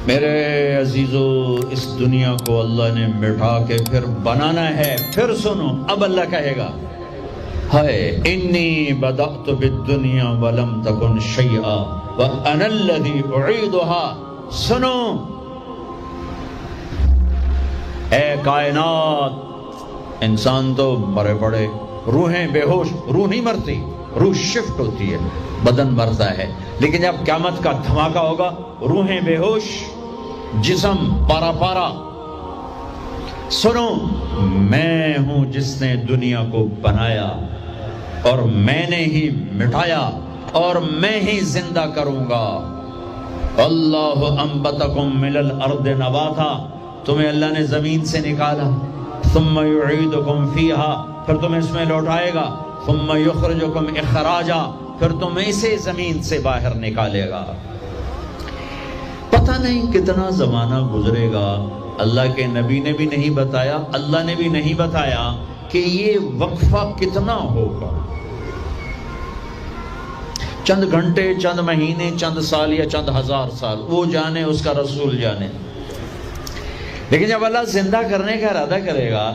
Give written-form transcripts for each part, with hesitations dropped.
میرے عزیزو، اس دنیا کو اللہ نے مٹا کے پھر بنانا ہے. پھر سنو، اب اللہ کہے گا ہائے انی بدأت بالدنیا ولم تکن شیئا وانا الذی اعیدها. سنو اے کائنات، انسان تو مرے پڑے، روحیں بے ہوش، روح نہیں مرتی، روح شفٹ ہوتی ہے، بدن مرتا ہے، لیکن جب قیامت کا دھماکہ ہوگا روحیں بے ہوش، جسم پارا پارا. سنو، میں ہوں جس نے دنیا کو بنایا اور میں نے ہی مٹایا اور میں ہی زندہ کروں گا. اللہ انبتکم من الارض نباتا، تمہیں اللہ نے زمین سے نکالا، ثم یعیدکم فیہا، پھر تمہیں اس میں لوٹائے گا، ثم یخرجکم اخراجا، پھر تمہیں اسے زمین سے باہر نکالے گا. پتہ نہیں کتنا زمانہ گزرے گا، اللہ کے نبی نے بھی نہیں بتایا، اللہ نے بھی نہیں بتایا کہ یہ وقفہ کتنا ہوگا. چند گھنٹے، چند مہینے، چند سال یا چند ہزار سال، وہ جانے، اس کا رسول جانے. لیکن جب اللہ زندہ کرنے کا ارادہ کرے گا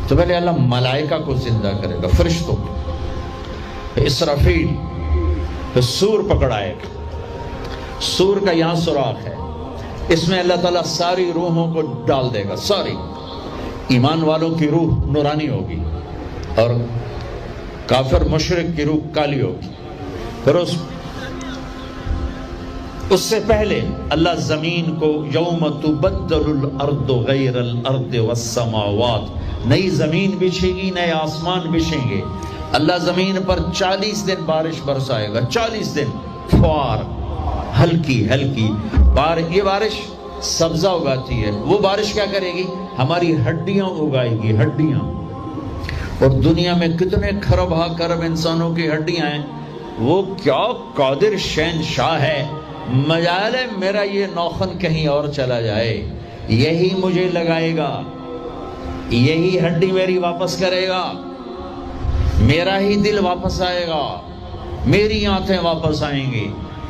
تو پہلے اللہ ملائکہ کو زندہ کرے گا، فرشتوں کو، اسرافیل، پھر سور پکڑائے گا. سور کا یہاں سوراخ ہے، اس میں اللہ تعالیٰ ساری روحوں کو ڈال دے گا. ساری ایمان والوں کی روح نورانی ہوگی اور کافر مشرک کی روح کالی ہوگی. پھر اس سے پہلے اللہ زمین کو یوم تبدل الارض غیر الارض والسماوات، نئی زمین بچھے گی، نئے آسمان بچھیں گے. اللہ زمین پر 40 دن بارش برسائے گا، 40 دن فوار، ہلکی ہلکی یہ بارش سبزہ اگاتی ہے. وہ بارش کیا کرے گی؟ ہماری ہڈیاں اگائے گی، ہڈیاں. اور دنیا میں کتنے کھرب ہا کرب انسانوں کی ہڈیاں ہیں. وہ کیا قادر شہنشاہ ہے، مجال ہے میرا یہ نوخن کہیں اور چلا جائے، یہی مجھے لگائے گا، یہی ہڈی میری واپس کرے گا، میرا ہی دل واپس آئے گا، میری آنتیں واپس آئیں گی،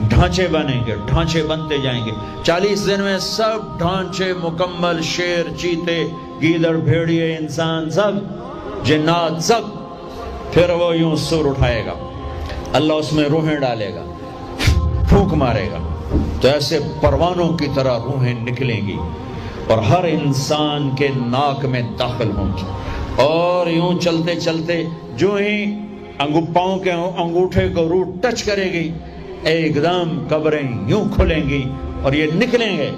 ڈھانچے بنیں گے، ڈھانچے بنتے جائیں گے. 40 دن میں سب ڈھانچے مکمل، شیر، چیتے، گیدڑ، بھیڑیے، انسان، سب جنات، سب. پھر وہ یوں سور اٹھائے گا، اللہ اس میں روحیں ڈالے گا، پھونک مارے گا، تو ایسے پروانوں کی طرح روحیں نکلیں گی اور ہر انسان کے ناک میں داخل ہوں گی. اور یوں چلتے چلتے جو ہی پاؤں کے انگوٹھے کو روح ٹچ کرے گی، ایک دم قبریں یوں کھلیں گی اور یہ نکلیں گے.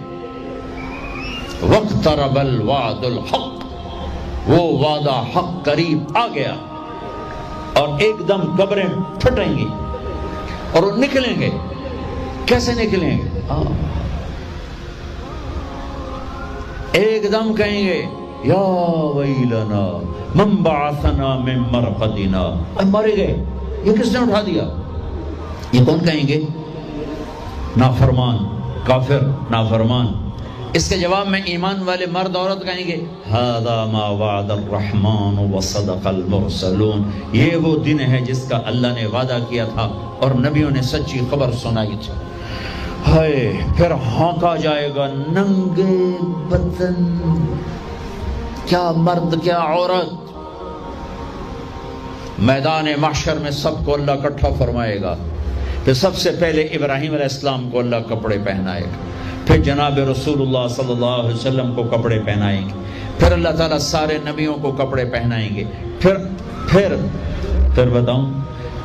وَاقْتَرَبَ الْوَعْدُ الْحَقِّ، وہ وعدہ حق قریب آ گیا، اور ایک دم قبریں پھٹیں گی اور وہ نکلیں گے. کیسے نکلیں گے؟ ایک دم کہیں گے یا ویلنا من بعثنا من مرقدنا، مرے گئے، یہ کس نے اٹھا دیا؟ یہ کون کہیں گے؟ نافرمان، کافر، نافرمان. اس کے جواب میں ایمان والے مرد عورت کہیں گے ھذا ما وعد الرحمن وصدق المرسلون، یہ وہ دن ہے جس کا اللہ نے وعدہ کیا تھا اور نبیوں نے سچی خبر سنائی تھی. ہائے، پھر ہانکا جائے گا، ننگے بدن، کیا مرد کیا عورت. میدان محشر میں سب کو اللہ اکٹھا فرمائے گا. پھر سب سے پہلے ابراہیم علیہ السلام کو اللہ کپڑے پہنائے گا، پھر جناب رسول اللہ صلی اللہ علیہ وسلم کو کپڑے پہنائیں گے، پھر اللہ تعالیٰ سارے نبیوں کو کپڑے پہنائیں گے. پھر بتاؤں،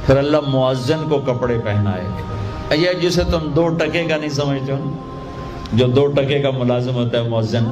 پھر اللہ مؤذن کو کپڑے پہنائے گا. یہ جسے تم 2 ٹکے کا نہیں سمجھتے ہو، جو 2 ٹکے کا ملازم ہوتا ہے مؤذن،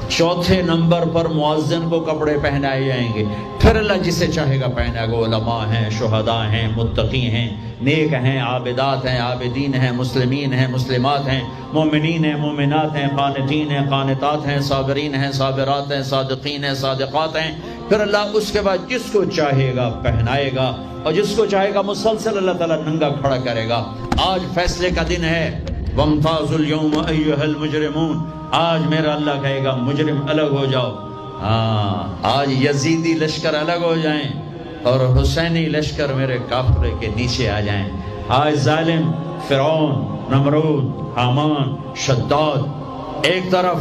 4تھے نمبر پر مؤذن کو کپڑے پہنائے جائیں گے. پھر اللہ جسے چاہے گا پہنائے گا. علماء ہیں، شہداء ہیں، متقی ہیں، نیک ہیں، عابدات ہیں، عابدین ہیں، مسلمین ہیں، مسلمات ہیں، مومنین ہیں، مومنات ہیں، قانتین ہیں، قانتات ہیں، صابرین ہیں، صابرات ہیں، صادقین ہیں، صادقات ہیں. پھر اللہ اس کے بعد جس کو چاہے گا پہنائے گا اور جس کو چاہے گا مسلسل اللہ تعالیٰ ننگا کھڑا کرے گا. آج فیصلے کا دن ہے. وَامْتَازُوا الْيَوْمَ أَيُّهَا الْمُجْرِمُونَ، آج میرا اللہ کہے گا مجرم الگ ہو جاؤ. آج یزیدی لشکر الگ ہو جائیں اور حسینی لشکر میرے کافرے کے نیچے آ جائیں. آج ظالم فرعون، نمرود، حامان، شداد، ایک طرف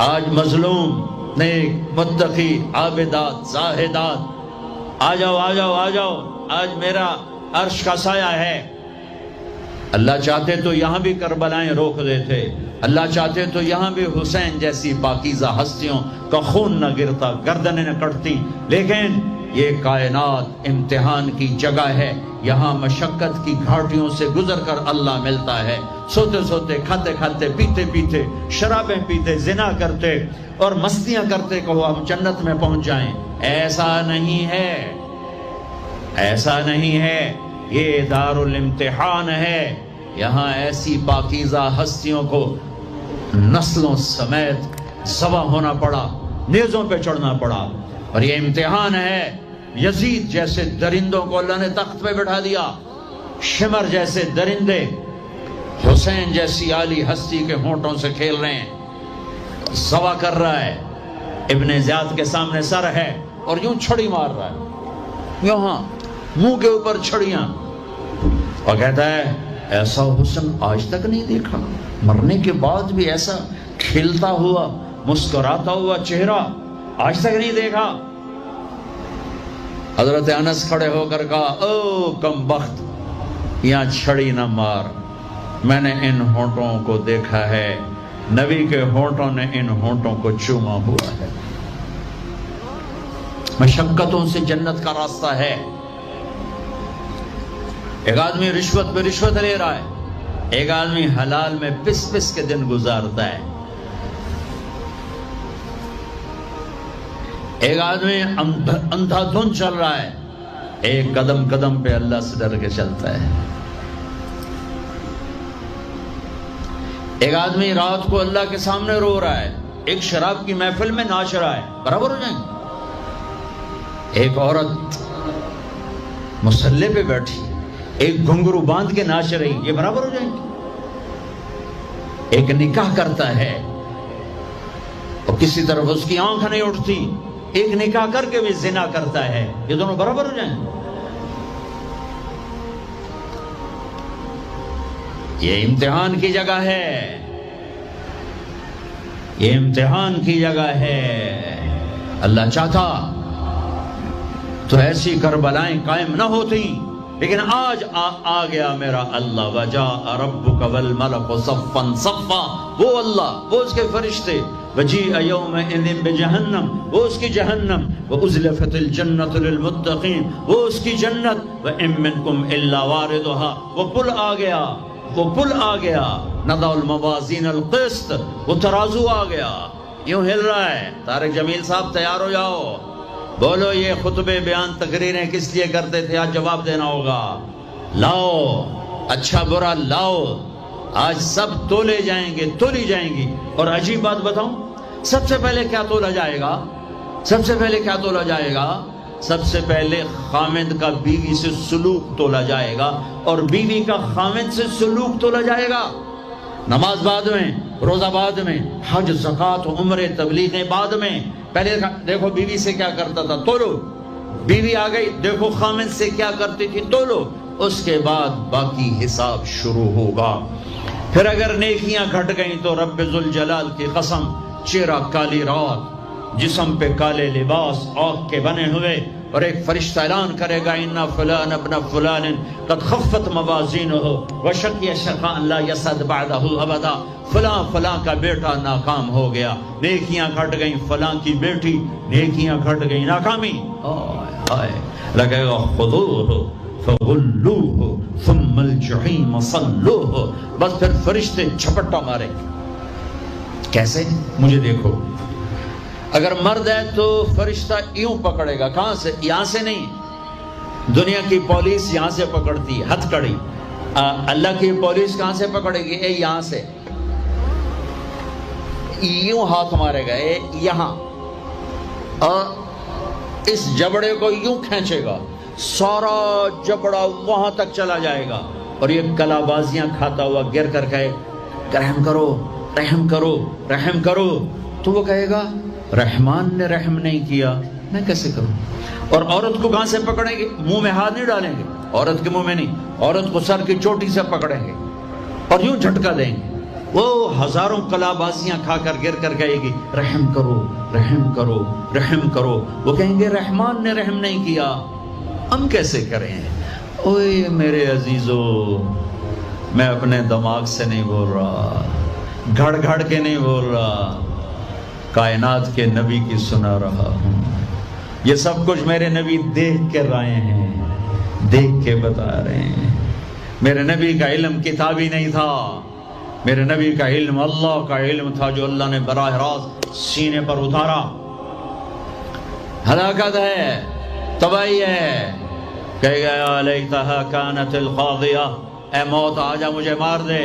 آج مظلوم، نیک، متقی، عابدات، زاہدات، آ جاؤ آ جاؤ آ جاؤ، آج میرا عرش کا سایہ ہے۔ اللہ چاہتے تو یہاں بھی کربلائیں روک دیتے، اللہ چاہتے تو یہاں بھی حسین جیسی پاکیزہ ہستیوں کا خون نہ گرتا، گردنیں نہ کٹتی، لیکن یہ کائنات امتحان کی جگہ ہے، یہاں مشقت کی گھاٹیوں سے گزر کر اللہ ملتا ہے۔ سوتے سوتے، کھاتے کھاتے، پیتے پیتے، شرابیں پیتے، زنا کرتے اور مستیاں کرتے کہو ہم جنت میں پہنچ جائیں، ایسا نہیں ہے، ایسا نہیں ہے، یہ دار الامتحان ہے۔ یہاں ایسی پاکیزہ ہستیوں کو نسلوں سمیت ذبح ہونا پڑا، نیزوں پہ چڑھنا پڑا، اور یہ امتحان ہے۔ یزید جیسے درندوں کو اللہ نے تخت پہ بٹھا دیا، شمر جیسے درندے حسین جیسی عالی ہستی کے ہونٹوں سے کھیل رہے ہیں، ذبح کر رہا ہے، ابن زیاد کے سامنے سر ہے اور یوں چھڑی مار رہا ہے، یہاں منہ کے اوپر چھڑیاں، اور کہتا ہے ایسا حسن آج تک نہیں دیکھا، مرنے کے بعد بھی ایسا کھلتا ہوا مسکراتا ہوا چہرہ آج تک نہیں دیکھا۔ حضرت انس کھڑے ہو کر کہا او کم بخت، یہاں چھڑی نہ مار، میں نے ان ہونٹوں کو دیکھا ہے، نبی کے ہونٹوں نے ان ہونٹوں کو چوما ہوا ہے۔ مشقتوں سے جنت کا راستہ ہے۔ ایک آدمی رشوت پہ رشوت لے رہا ہے، ایک آدمی حلال میں پس پس کے دن گزارتا ہے، ایک آدمی اندھا دھن چل رہا ہے، ایک قدم قدم پہ اللہ سے ڈر کے چلتا ہے، ایک آدمی رات کو اللہ کے سامنے رو رہا ہے، ایک شراب کی محفل میں ناچ رہا ہے، برابر ہو جائیں گے؟ ایک عورت مصلی پہ بیٹھی، ایک گھنگرو باندھ کے ناچ رہی، یہ برابر ہو جائیں گے؟ ایک نکاح کرتا ہے اور کسی طرف اس کی آنکھ نہیں اٹھتی، ایک نکاح کر کے بھی زنا کرتا ہے، یہ دونوں برابر ہو جائیں گے؟ یہ امتحان کی جگہ ہے، یہ امتحان کی جگہ ہے۔ اللہ چاہتا تو ایسی کربلائیں قائم نہ ہوتی، لیکن آج آ گیا میرا اللہ، وجاء ربک والملک صفا صفا، وہ اللہ، وہ اس کے فرشتے، وجیء یومئذ بجہنم، وہ اس کی جہنم، وازلفت الجنۃ للمتقین، وہ اس کی جنت، وان منکم الا واردها، وہ پل آ گیا، وہ پل آ گیا، نضع الموازین القسط، وہ ترازو آ گیا، یوں ہل رہا ہے۔ طارق جمیل صاحب تیار ہو جاؤ، بولو یہ خطبے بیان تقریریں کس لیے کرتے تھے، آج جواب دینا ہوگا، لاؤ اچھا برا لاؤ، آج سب تولے جائیں گے، تولی جائیں گی۔ اور عجیب بات بتاؤں، سب سے پہلے کیا تولا جائے گا؟ سب سے پہلے کیا تولا جائے گا؟ سب سے پہلے خامد کا بیوی سے سلوک تولا جائے گا، اور بیوی کا خامد سے سلوک تولا جائے گا۔ نماز بعد میں، روزہ بعد میں، حج، زکوٰۃ، عمرے، تبلیغیں بعد میں۔ پہلے دیکھو بیوی سے کیا کرتا تھا، تولو، بیوی آ گئی، دیکھو خامد سے کیا کرتی تھی، تولو، اس کے بعد باقی حساب شروع ہوگا۔ پھر اگر نیکیاں گھٹ گئیں تو رب ذوالجلال کی قسم، چہرہ کالی رات، جسم پہ کالے لباس آگ کے بنے ہوئے، اور ایک فرشتہ اعلان کرے گا اِنَّ فلان ابن فلان قد خفت موازینہ وشقی شقاء لا یسعد بعدہ ابدا، فلاں فلاں کا بیٹا ناکام ہو گیا، نیکیاں گھٹ گئیں، فلاں کی بیٹی نیکیاں گھٹ گئیں، ناکامی۔ لگے گا خذوہ فغلوہ ثم الجحیم صلوہ، بس پھر فرشتے جھپٹا مارے، کیسے؟ مجھے دیکھو، اگر مرد ہے تو فرشتہ یوں پکڑے گا، کہاں سے؟ یہاں سے نہیں، دنیا کی پولیس یہاں سے پکڑتی ہے، ہتھ کڑی، اللہ کی پولیس کہاں سے پکڑے گی؟ یہاں سے، یوں ہاتھ مارے گا یہاں، اور اس جبڑے کو یوں کھینچے گا، سارا جبڑا وہاں تک چلا جائے گا، اور یہ کلا بازیاں کھاتا ہوا گر کر کہے رحم کرو رحم کرو رحم کرو، تو وہ کہے گا رحمان نے رحم نہیں کیا، میں کیسے کروں؟ اور عورت کو کہاں سے پکڑیں گے؟ منہ میں ہاتھ نہیں ڈالیں گے، عورت کے منہ میں نہیں، عورت کو سر کی چوٹی سے پکڑیں گے، اور یوں جھٹکا دیں گے، وہ ہزاروں کلابازیاں کھا کر گر کر کہے گی رحم کرو رحم کرو رحم کرو، وہ کہیں گے رحمان نے رحم نہیں کیا، ہم کیسے کریں؟ اوے میرے عزیزو، میں اپنے دماغ سے نہیں بول رہا، گھڑ گھڑ کے نہیں بول رہا، کائنات کے نبی کی سنا رہا ہوں۔ یہ سب کچھ میرے نبی دیکھ کے رائے ہیں، دیکھ کے بتا رہے ہیں۔ میرے نبی کا علم کتابی نہیں تھا، میرے نبی کا علم اللہ کا علم تھا جو اللہ نے براہ راست سینے پر اتارا۔ ہلاکت ہے، تباہی ہے، کہے گا یا لیتہا کانت القاضیہ، اے موت آجا مجھے مار دے،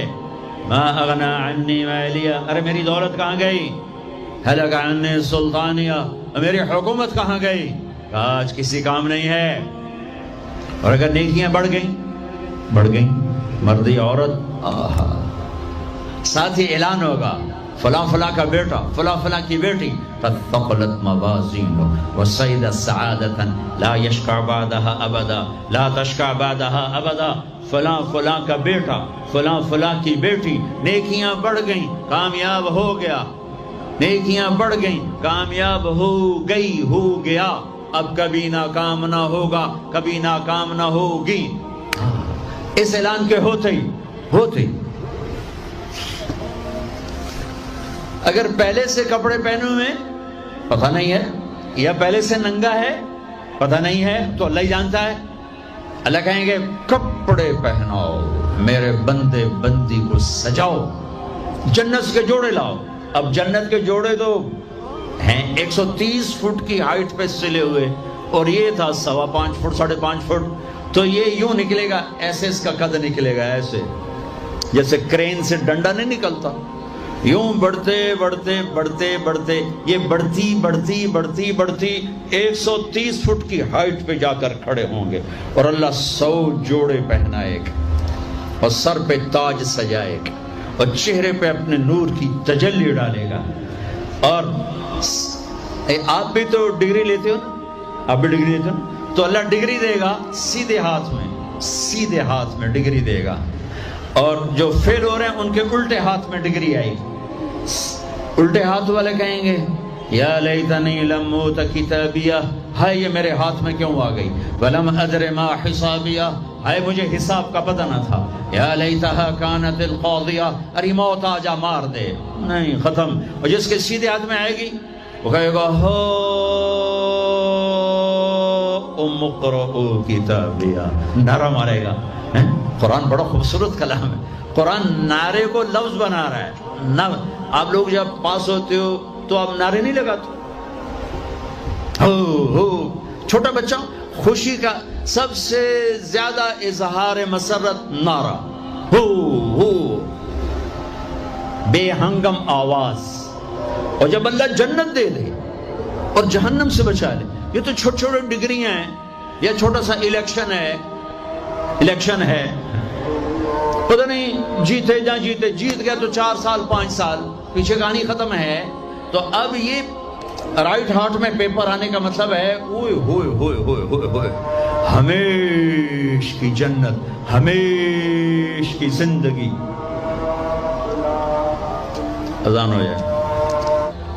ما اغنا عنی مالیہ، ارے میری دولت کہاں گئی؟ ہلک عنی سلطانیہ، میری حکومت کہاں گئی؟ آج کسی کام نہیں ہے۔ اور اگر نیکیاں بڑھ گئیں، مردی عورت، آہا، ساتھ ہی اعلان ہوگا فلاں فلاں کا بیٹا، فلاں فلاں کی بیٹی، قد ثقلت موازینہ وصعدت سعادۃ لا یشقى بعدها ابدا، لا تشقى بعدها ابدا، فلاں فلاں کا بیٹا، فلاں فلاں کی بیٹی، نیکیاں بڑھ گئیں، کامیاب ہو گیا، نیکیاں بڑھ گئیں، کامیاب ہو گیا، اب کبھی ناکام نہ ہوگا، کبھی ناکام نہ ہوگی۔ اس اعلان کے ہوتے ہی اگر پہلے سے کپڑے پہنے ہوئے پتہ نہیں ہے، یا پہلے سے ننگا ہے پتہ نہیں ہے، تو اللہ ہی جانتا ہے۔ اللہ کہیں گے کپڑے پہناؤ، میرے بندے بندی کو سجاؤ، جنت کے جوڑے لاؤ۔ اب جنت کے جوڑے تو ہیں 130 فٹ کی ہائٹ پہ سلے ہوئے، اور یہ تھا 5.25 فٹ 5.5 فٹ، تو یہ یوں نکلے گا، ایسے اس کا قد نکلے گا، ایسے جیسے کرین سے ڈنڈا نہیں نکلتا، یوں بڑھتے بڑھتے بڑھتے بڑھتے یہ بڑھتی 130 فٹ کی ہائٹ پہ جا کر کھڑے ہوں گے، اور اللہ 100 جوڑے پہنائے گا، اور سر پہ تاج سجائے گا، اور چہرے پہ اپنے نور کی تجلی ڈالے گا۔ اور آپ بھی تو ڈگری لیتے ہو نا، آپ بھی ڈگری لیتے ہو نا، تو اللہ ڈگری دے گا سیدھے ہاتھ میں ڈگری دے گا، اور جو فیل ہو رہے ہیں ان کے الٹے ہاتھ میں ڈگری آئی۔ الٹے ہاتھ والے کہیں گے یا لیتنی لم اوت کتابیہ، ہائے یہ میرے ہاتھ میں کیوں آ گئی، ولم ادر ما حسابیہ، ہائے مجھے حساب کا پتہ نہ تھا، یا لیتہا کانت القاضیہ، ارے موت آجا مار دے، نہیں ختم۔ اور جس کے سیدھے ہاتھ میں آئے گی وہ کہے گا ہو ام اقرؤ کتابیہ، نعرہ مارے گا۔ قرآن بڑا خوبصورت کلام ہے، قرآن نعرے کو لفظ بنا رہا ہے۔ آپ لوگ جب پاس ہوتے ہو تو آپ نعرے نہیں لگاتے، چھوٹا بچہ خوشی کا سب سے زیادہ اظہار مسرت نعرہ، بے ہنگم آواز۔ اور جب اللہ جنت دے دے اور جہنم سے بچا لے، یہ تو چھوٹے چھوٹے ڈگریاں ہیں، یا چھوٹا سا الیکشن ہے، پتہ نہیں جیتے جا جیتے، جیت گیا تو 4 سال 5 سال، پیچھے کہانی ختم ہے۔ تو اب یہ رائٹ ہارٹ میں پیپر آنے کا مطلب ہے اوئے ہوئے ہوئے ہوئے ہوئے ہوئے، ہمیش کی جنت، ہمیش کی زندگی۔ اذان ہو جائے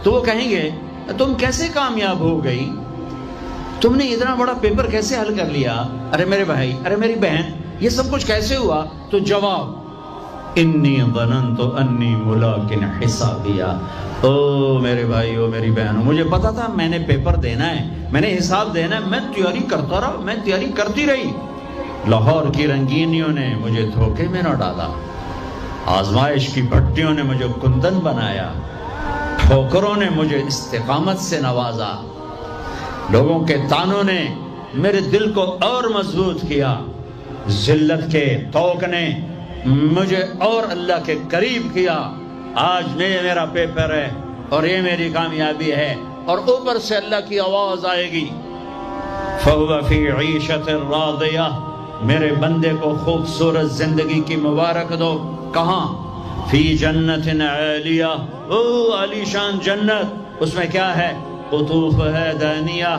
تو وہ کہیں گے تم کیسے کامیاب ہو گئی، تم نے اتنا بڑا پیپر کیسے حل کر لیا، ارے میرے بھائی، ارے میری بہن، یہ سب کچھ کیسے ہوا؟ تو جواب انی ظننت انی ملاق حسابیہ، او میرے بھائی، او میری بہن، مجھے پتا تھا میں نے پیپر دینا ہے، میں نے حساب دینا ہے، میں تیاری کرتا رہا، میں تیاری کرتی رہی۔ لاہور کی رنگینیوں نے مجھے دھوکے میں نہ ڈالا، آزمائش کی بھٹیوں نے مجھے کندن بنایا، ٹھوکروں نے مجھے استقامت سے نوازا، لوگوں کے تانوں نے میرے دل کو اور مضبوط کیا، ذلت کے توق نے مجھے اور اللہ کے قریب کیا۔ آج میرا پیپر ہے اور یہ میری کامیابی ہے، اور اوپر سے اللہ کی آواز آئے گی فَهُوَ فِي عِيشَةٍ رَاضِيَةٍ، میرے بندے کو خوبصورت زندگی کی مبارک دو۔ کہاں؟ فی جنت عالیہ، او عالی شان جنت، اس میں کیا ہے؟ قطوف ہے دانیہ،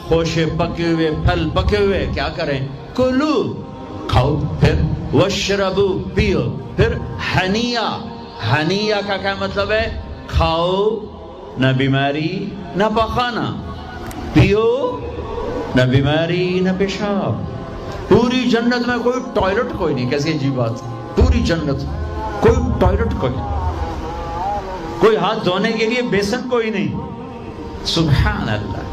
خوشے پکے ہوئے، پھل پکے ہوئے، کیا کریں؟ کلو، کھاؤ، پھر وشربو پیو. پھر ہنیا، ہنیا کا کیا مطلب ہے؟ کھاؤ، نہ بیماری نہ پخانا، پیو نہ بیماری نہ پیشاب. پوری جنت میں کوئی ٹوائلٹ کوئی نہیں. کیسی عجیب بات، پوری جنت کوئی ٹوائلٹ کوئی نہیں، کوئی ہاتھ دھونے کے لیے بیسن کوئی نہیں. سبحان اللہ.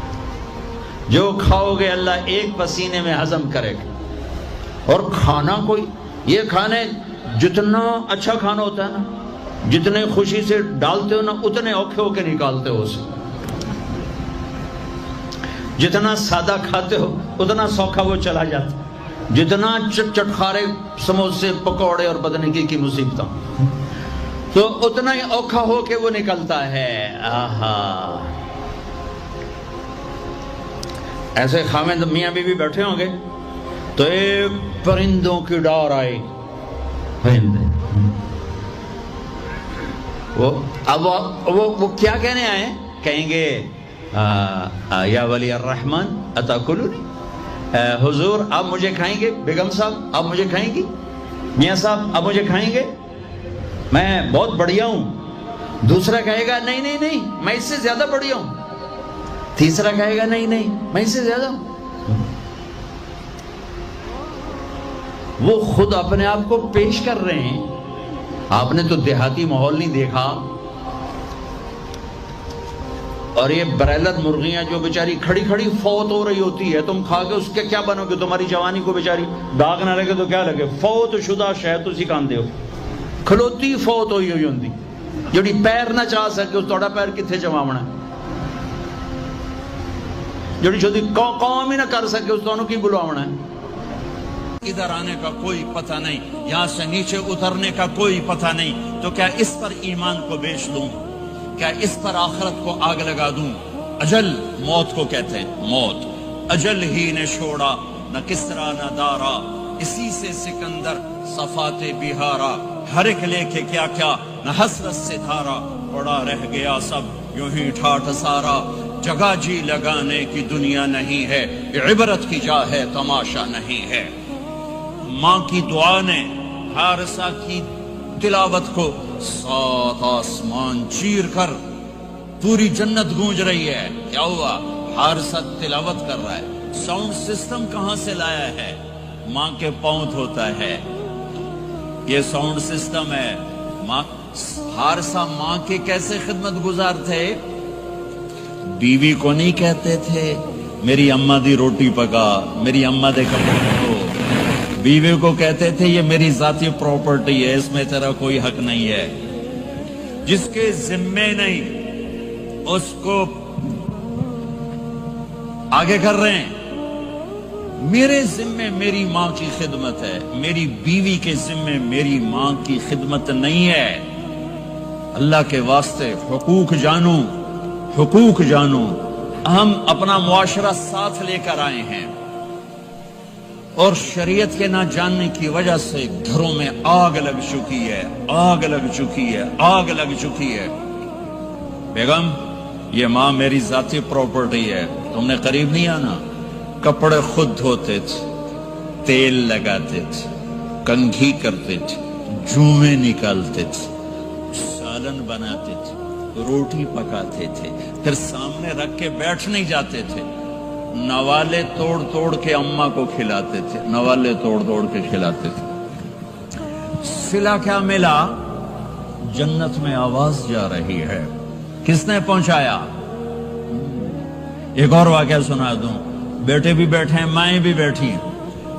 جو کھاؤ گے اللہ ایک پسینے میں ہضم کرے گا. اور کھانا کوئی، یہ کھانے جتنا اچھا کھانا ہوتا ہے نا، جتنے خوشی سے ڈالتے ہو نا اتنے اوکھے ہو کے نکالتے ہو اسے. جتنا سادہ کھاتے ہو اتنا سوکھا وہ چلا جاتا. جتنا چٹخارے سموسے پکوڑے اور بدن کی مصیبتوں تو اتنا ہی اوکھا ہو کے وہ نکلتا ہے. آہا. ایسے خامد میاں بیوی بیٹھے ہوں گے تو ایک پرندوں کی ڈار آئے، پرندے وہ کیا کہنے آئے؟ کہیں گے یا ولی الرحمن اتاکلونی، حضور آپ مجھے کھائیں گے؟ بیگم صاحب آپ مجھے کھائیں گی؟ میاں صاحب آپ مجھے کھائیں گے؟ میں بہت بڑھیا ہوں. دوسرا کہے گا نہیں نہیں نہیں میں اس سے زیادہ بڑھیا ہوں. تیسرا کہے گا نہیں نہیں میں اس سے زیادہ ہوں. وہ خود اپنے آپ کو پیش کر رہے ہیں. آپ نے تو دیہاتی ماحول نہیں دیکھا. اور یہ برائلر مرغیاں جو بیچاری کھڑی کھڑی فوت ہو رہی ہوتی ہے، تم کھا کے اس کے کیا بنو گے؟ تمہاری جوانی کو بیچاری داغ نہ لگے تو کیا لگے؟ فوت شدہ شہد تسی کھاندے ہو. کھلوتی فوت ہوئی ہوئی ہوندی جڑی پیر نہ چاہ سکے، اس توڑا پیر کتھے جماونا ہے؟ جڑی شدی قوم ہی نہ کر سکے، اس دونوں کی بلواونا ہے. ادھر آنے کا کوئی پتہ نہیں، یہاں سے نیچے اترنے کا کوئی پتہ نہیں. تو کیا اس پر ایمان کو بیچ دوں؟ کیا اس پر آخرت کو آگ لگا دوں؟ اجل موت کو کہتے ہیں. موت اجل ہی نے چھوڑا، نہ کسرا نہ دارا، اسی سے سکندر صفات بہارا. ہر ایک لے کے کیا کیا، نہ حسرت سے دھارا، پڑا رہ گیا سب یوں ہی ٹھاٹھ سارا. جگہ جی لگانے کی دنیا نہیں ہے، عبرت کی جا ہے تماشا نہیں ہے. ماں کی دعا نے حارثہ کی تلاوت کو 7 آسمان چیر کر پوری جنت گونج رہی ہے. کیا ہوا؟ حارثہ تلاوت کر رہا ہے. ساؤنڈ سسٹم کہاں سے لایا ہے؟ ماں کے پاؤں ہوتا ہے یہ ساؤنڈ سسٹم ہے. ماں حارثہ ماں کے کیسے خدمت گزار تھے؟ بیوی کو نہیں کہتے تھے میری اماں دی روٹی پکا، میری اماں دے کپڑے دھو. بیوی کو کہتے تھے یہ میری ذاتی پراپرٹی ہے، اس میں تیرا کوئی حق نہیں ہے. جس کے ذمے نہیں اس کو آگے کر رہے ہیں. میرے ذمے میری ماں کی خدمت ہے، میری بیوی کے ذمے میری ماں کی خدمت نہیں ہے. اللہ کے واسطے حقوق جانو، حقوق جانو. ہم اپنا معاشرہ ساتھ لے کر آئے ہیں اور شریعت کے نہ جاننے کی وجہ سے گھروں میں آگ لگ چکی ہے، آگ لگ چکی ہے، آگ لگ چکی ہے. بیگم یہ ماں میری ذاتی پراپرٹی ہے، تم نے قریب نہیں آنا. کپڑے خود دھوتے تھے، تیل لگاتے تھے، کنگھی کرتے تھے، جوئیں نکالتے تھے، سالن بناتے تھے، روٹی پکاتے تھے، پھر سامنے رکھ کے بیٹھ نہیں جاتے تھے. نوالے توڑ توڑ کے اماں کو کھلاتے تھے، نوالے توڑ توڑ کے کھلاتے تھے. صلہ کیا ملا؟ جنت میں آواز جا رہی ہے. کس نے پہنچایا؟ ایک اور واقعہ سنا دوں. بیٹے بھی بیٹھے ہیں، مائیں بھی بیٹھی ہیں.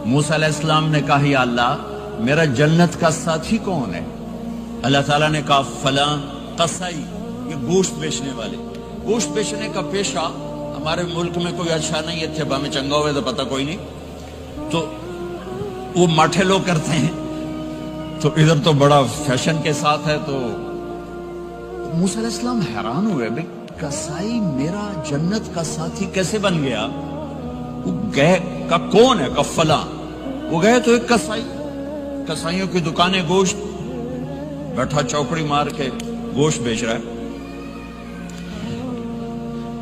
موسیٰ علیہ السلام نے کہا یا اللہ میرا جنت کا ساتھی کون ہے؟ اللہ تعالیٰ نے کہا فلاں قصائی، یہ گوشت بیچنے والے. گوشت بیچنے کا پیشہ ہمارے ملک میں کوئی اچھا نہیں ہے، تھے با میں چنگا ہوئے تو پتہ کوئی نہیں، تو وہ ماٹھے لوگ کرتے ہیں. تو ادھر تو بڑا فیشن کے ساتھ ہے. تو موسیٰ علیہ السلام حیران ہوئے بھئی قصائی میرا جنت کا ساتھی کیسے بن گیا؟ وہ گئے کا کون ہے؟ کا فلاں. وہ گئے تو ایک قصائی، قصائیوں کی دکانیں، گوشت بیٹھا چوکڑی مار کے گوشت بیچ رہا ہے.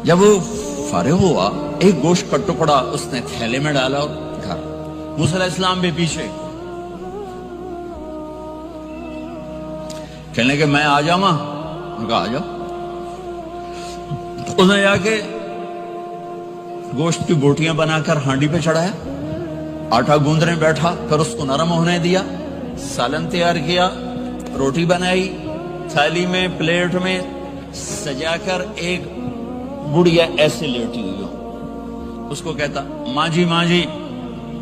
جب وہ فارغ ہوا ایک گوشت کا ٹکڑا اس نے تھیلے میں ڈالا اور گھر. موسیٰ علیہ السلام بھی پیچھے. کہنے کہ میں آ جاؤں. انہوں نے کہا آ جاؤ. اس نے جا کے گوشت کی بوٹیاں بنا کر ہانڈی پہ چڑھایا, آٹا گوندنے بیٹھا, پھر اس کو نرم ہونے دیا, سالن تیار کیا, روٹی بنائی, تھالی میں پلیٹ میں سجا کر ایک گڑیا ایسے لیٹی ہوئی ہو, اس کو کہتا ماں جی ماں جی.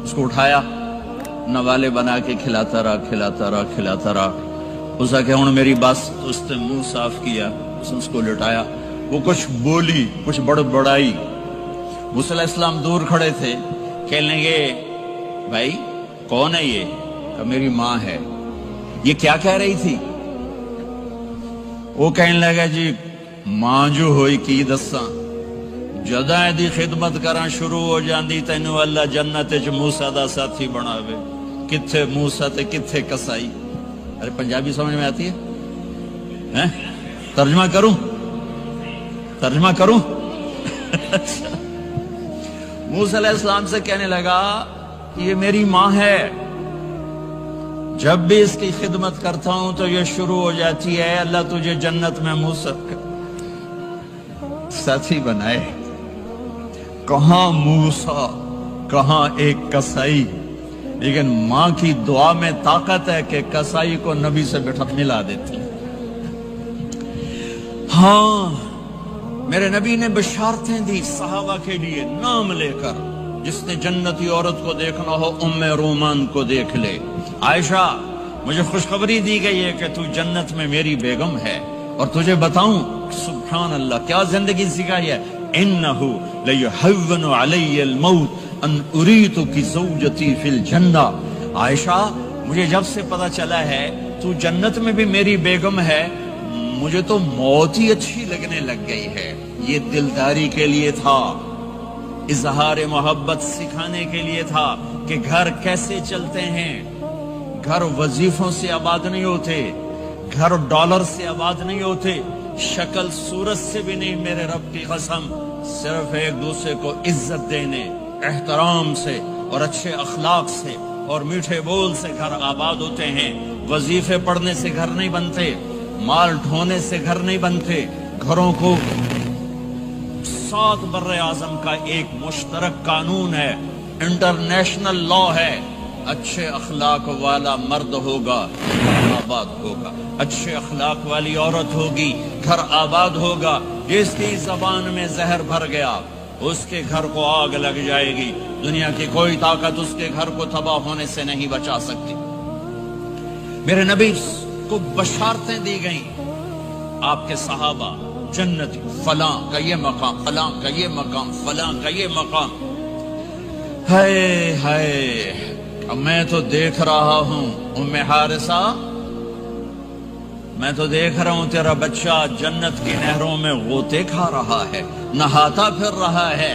اس کو اٹھایا, نوالے بنا کے کھلاتا رہا. اس نے کہا میری بس, اس نے منہ صاف کیا, اس کو لٹایا. وہ کچھ بولی, کچھ بڑبڑائی. موسیٰ علیہ السلام دور کھڑے تھے, کہنے لگے بھائی کون ہے یہ؟ کہ میری ماں ہے. یہ کیا کہہ رہی تھی؟ وہ کہنے لگا جی ماں جو ہوئی کی دساں, جداں دی خدمت کراں شروع ہو جاندی تینوں اللہ جنت وچ موسیٰ دا ساتھی بناوے. کتھے موسیٰ تے کتھے کسائی. ارے پنجابی سمجھ میں آتی ہے؟ ترجمہ کروں؟ موسیٰ علیہ السلام سے کہنے لگا یہ میری ماں ہے, جب بھی اس کی خدمت کرتا ہوں تو یہ شروع ہو جاتی ہے اللہ تجھے جنت میں موسیٰ ساتھی بنائے. کہاں موسیٰ, کہاں ایک کسائی. لیکن ماں کی دعا میں طاقت ہے کہ کسائی کو نبی سے ملا دیتی. ہاں میرے نبی نے بشارتیں دی صحابہ کے لیے نام لے کر. جس نے جنتی عورت کو دیکھنا ہو ام رومان کو دیکھ لے. عائشہ مجھے خوشخبری دی گئی ہے کہ تو جنت میں میری بیگم ہے, اور تجھے بتاؤں سبحان اللہ کیا زندگی سکھائی ہے. انہو لیحون علی الموت ان اریتک زوجتی فی الجنہ. عائشہ مجھے جب سے پتا چلا ہے تو جنت میں بھی میری بیگم ہے, مجھے تو موت ہی اچھی لگنے لگ گئی ہے. یہ دلداری کے لیے تھا, اظہار محبت سکھانے کے لیے تھا کہ گھر کیسے چلتے ہیں. گھر وظیفوں سے آباد نہیں ہوتے, گھر ڈالر سے آباد نہیں ہوتے, شکل صورت سے بھی نہیں. میرے رب کی قسم, صرف ایک دوسرے کو عزت دینے, احترام سے اور اچھے اخلاق سے اور میٹھے بول سے گھر آباد ہوتے ہیں. وظیفے پڑھنے سے گھر نہیں بنتے, مال ڈھونے سے گھر نہیں بنتے. گھروں کو 7 بر اعظم کا ایک مشترک قانون ہے, انٹرنیشنل لا ہے. اچھے اخلاق والا مرد ہوگا گھر آباد ہوگا, اچھے اخلاق والی عورت ہوگی گھر آباد ہوگا. جس کی زبان میں زہر بھر گیا اس کے گھر کو آگ لگ جائے گی. دنیا کی کوئی طاقت اس کے گھر کو تباہ ہونے سے نہیں بچا سکتی. میرے نبی کو بشارتیں دی گئیں, آپ کے صحابہ جنتی, فلاں کا یہ مقام, فلاں کا یہ مقام, فلاں کا یہ مقام. ہائے ہائے, میں تو دیکھ رہا ہوں ام حارثہ, میں تو دیکھ رہا ہوں تیرا بچہ جنت کی نہروں میں غوطے کھا رہا ہے, نہاتا پھر رہا ہے.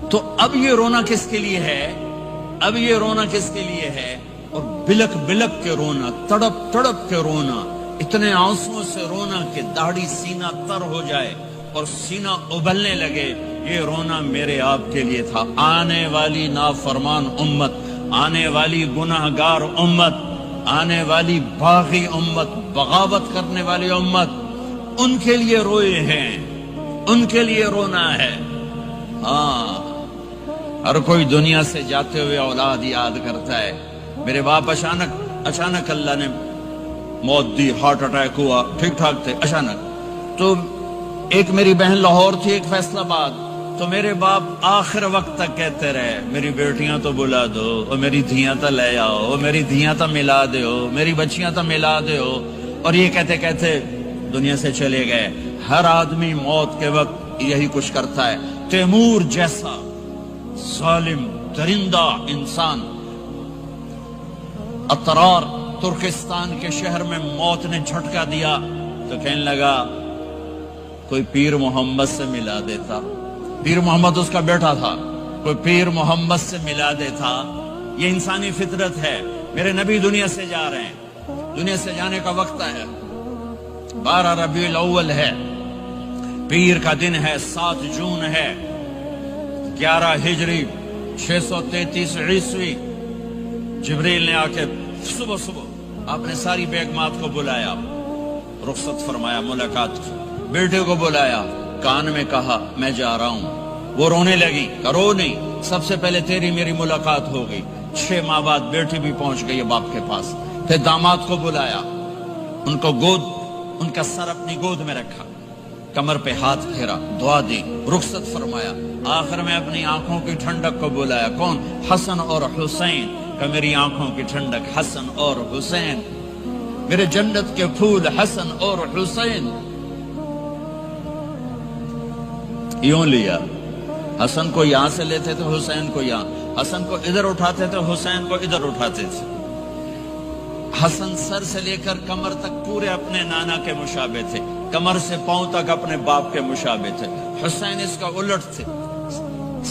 تو اب یہ رونا کس کے لیے ہے؟ اب یہ رونا کس کے لیے ہے؟ اور بلک بلک کے رونا, تڑپ تڑپ کے رونا, اتنے آنسوں سے رونا کہ داڑھی سینہ تر ہو جائے اور سینہ ابلنے لگے. یہ رونا میرے آپ کے لیے تھا. آنے والی نافرمان امت, آنے والی گناہگار امت, آنے والی باغی امت, بغاوت کرنے والی امت, ان کے لیے روئے ہیں, ان کے لیے رونا ہے. ہاں ہر کوئی دنیا سے جاتے ہوئے اولاد یاد کرتا ہے. میرے باپ اچانک اللہ نے موت دی, ہارٹ اٹیک ہوا, ٹھیک ٹھاک تھے, اچانک. تو ایک میری بہن لاہور تھی, ایک فیصل آباد. تو میرے باپ آخر وقت تک کہتے رہے میری بیٹیاں تو بلا دو, اور میری دھیاں تو لے آؤ, میری دھیاں تو ملا دو, میری بچیاں تو ملا دو. اور یہ کہتے کہتے دنیا سے چلے گئے. ہر آدمی موت کے وقت یہی کچھ کرتا ہے. تیمور جیسا ظالم درندہ انسان اطرار ترکستان کے شہر میں موت نے جھٹکا دیا تو کہنے لگا کوئی پیر محمد سے ملا دیتا. پیر محمد اس کا بیٹا تھا, کوئی پیر محمد سے ملا دیتا. یہ انسانی فطرت ہے. میرے نبی دنیا سے جا رہے ہیں, دنیا سے جانے کا وقت ہے. 12 ربیع الاول ہے, پیر کا دن ہے, 7 جون ہے, 11 ہجری 633 عیسوی. جبریل نے آ کے صبح آپ نے ساری بیگمات کو بلایا, رخصت فرمایا ملاقات کی. بیٹے کو بلایا, کان میں کہا میں جا رہا ہوں. وہ رونے لگی, کرو نہیں, سب سے پہلے تیری میری ملاقات ہو گئی. 6 ماہ بعد بیٹی بھی پہنچ گئی باپ کے پاس. پھر داماد کو بلایا, ان کو ان کا سر اپنی گود میں رکھا, کمر پہ ہاتھ پھیرا, دعا دی, رخصت فرمایا. آخر میں اپنی آنکھوں کی ٹھنڈک کو بلایا. کون؟ حسن اور حسین. کہ میری آنکھوں کی ٹھنڈک حسن اور حسین, میرے جنت کے پھول حسن اور حسین. یوں لیا, حسن کو یہاں سے لیتے تھے, حسین کو یہاں. حسن کو ادھر اٹھاتے تھے, حسین کو ادھر اٹھاتے تھے. حسن سر سے لے کر کمر تک پورے اپنے نانا کے مشابہ تھے, کمر سے پاؤں تک اپنے باپ کے مشابہ تھے. حسین اس کا الٹ تھے,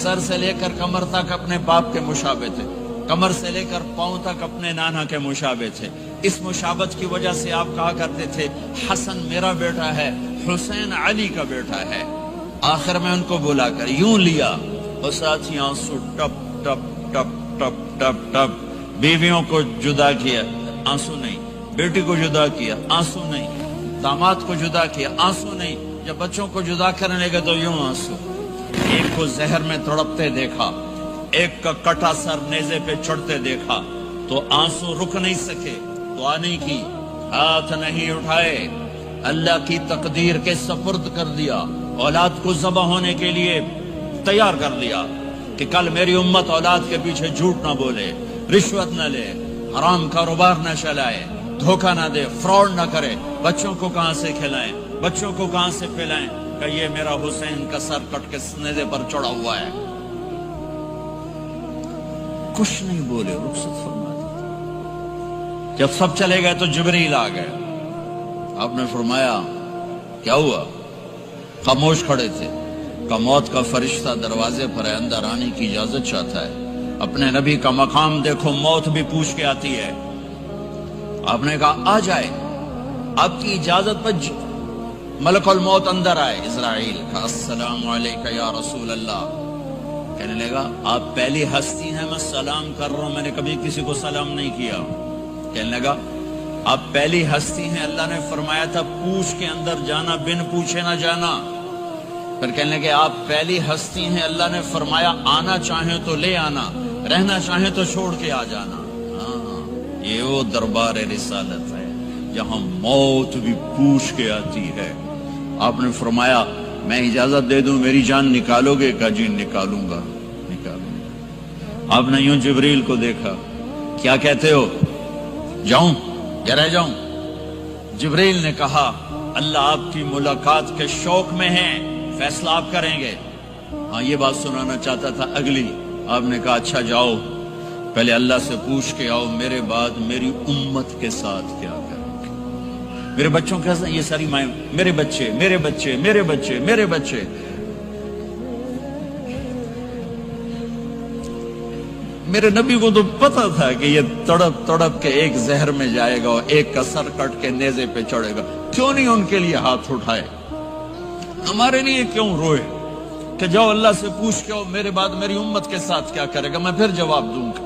سر سے لے کر کمر تک اپنے باپ کے مشابہ تھے, کمر سے لے کر پاؤں تک اپنے نانا کے مشابہ تھے. اس مشابہت کی وجہ سے آپ کہا کرتے تھے حسن میرا بیٹا ہے, حسین علی کا بیٹا ہے. آخر میں ان کو بلا کر یوں لیا, اور ساتھ ہی آنسو ٹپ ٹپ ٹپ ٹپ ٹپ ٹپ. بیویوں کو جدا کیا, آنسو نہیں. بیٹی کو جدا کیا, آنسو نہیں. داماد کو جدا کیا, آنسو نہیں. جب بچوں کو جدا کرنے لگے تو یوں آنسو. ایک کو زہر میں تڑپتے دیکھا, ایک کا کٹا سر نیزے پہ چڑھتے دیکھا, تو آنسو رک نہیں سکے. دعا نہیں کی, ہاتھ نہیں اٹھائے, اللہ کی تقدیر کے سپرد کر دیا. اولاد کو ذبح ہونے کے لیے تیار کر دیا کہ کل میری امت اولاد کے پیچھے جھوٹ نہ بولے, رشوت نہ لے, حرام کاروبار نہ چلائے, دھوکہ نہ دے, فراڈ نہ کرے. بچوں کو کہاں سے کھلائیں, بچوں کو کہاں سے پلائیں, کہ یہ میرا حسین کا سر کٹ کے نیزے پر چڑھا ہوا ہے. کچھ نہیں بولے, رخصت فرما دی. جب سب چلے گئے تو جبریل آ گئے. آپ نے فرمایا کیا ہوا؟ خاموش کھڑے تھے. کہ موت کا فرشتہ دروازے پر ہے, اندر آنے کی اجازت چاہتا ہے. اپنے نبی کا مقام دیکھو, موت بھی پوچھ کے آتی ہے. آپ نے کہا آ جائے, آپ کی اجازت پر ملک الموت اندر آئے. اسرائیل کا السلام علیکہ یا رسول اللہ. کہنے لگا آپ پہلی ہستی ہیں, میں سلام کر رہا ہوں, میں نے کبھی کسی کو سلام نہیں کیا. کہنے لگا آپ پہلی ہستی ہیں, اللہ نے فرمایا تھا پوچھ کے اندر جانا, بن پوچھے نہ جانا. پھر کہنے لگے آپ پہلی ہستی ہیں, اللہ نے فرمایا آنا چاہیں تو لے آنا, رہنا چاہیں تو چھوڑ کے آ جانا. ہاں, یہ وہ دربار رسالت ہے جہاں موت بھی پوچھ کے آتی ہے. آپ نے فرمایا میں اجازت دے دوں میری جان نکالو گے؟ کہ جی نکالوں گا, نکالوں گا. آپ نے یوں جبریل کو دیکھا, کیا کہتے ہو, جاؤں یا رہ جاؤں؟ جبریل نے کہا اللہ آپ کی ملاقات کے شوق میں ہیں, فیصلہ آپ کریں گے. ہاں یہ بات سنانا چاہتا تھا اگلی. آپ نے کہا اچھا جاؤ, پہلے اللہ سے پوچھ کے آؤ میرے بعد میری امت کے ساتھ کیا کریں گے, میرے بچوں کے ساتھ. یہ ساری مائیں, میرے بچے میرے بچے میرے بچے میرے بچے. میرے نبی کو تو پتا تھا کہ یہ تڑپ تڑپ کے ایک زہر میں جائے گا اور ایک کا سر کٹ کے نیزے پہ چڑھے گا. کیوں نہیں ان کے لیے ہاتھ اٹھائے, ہمارے لیے کیوں روئے کہ جاؤ اللہ سے پوچھ کے میرے بعد میری امت کے ساتھ کیا کرے گا, میں پھر جواب دوں گا.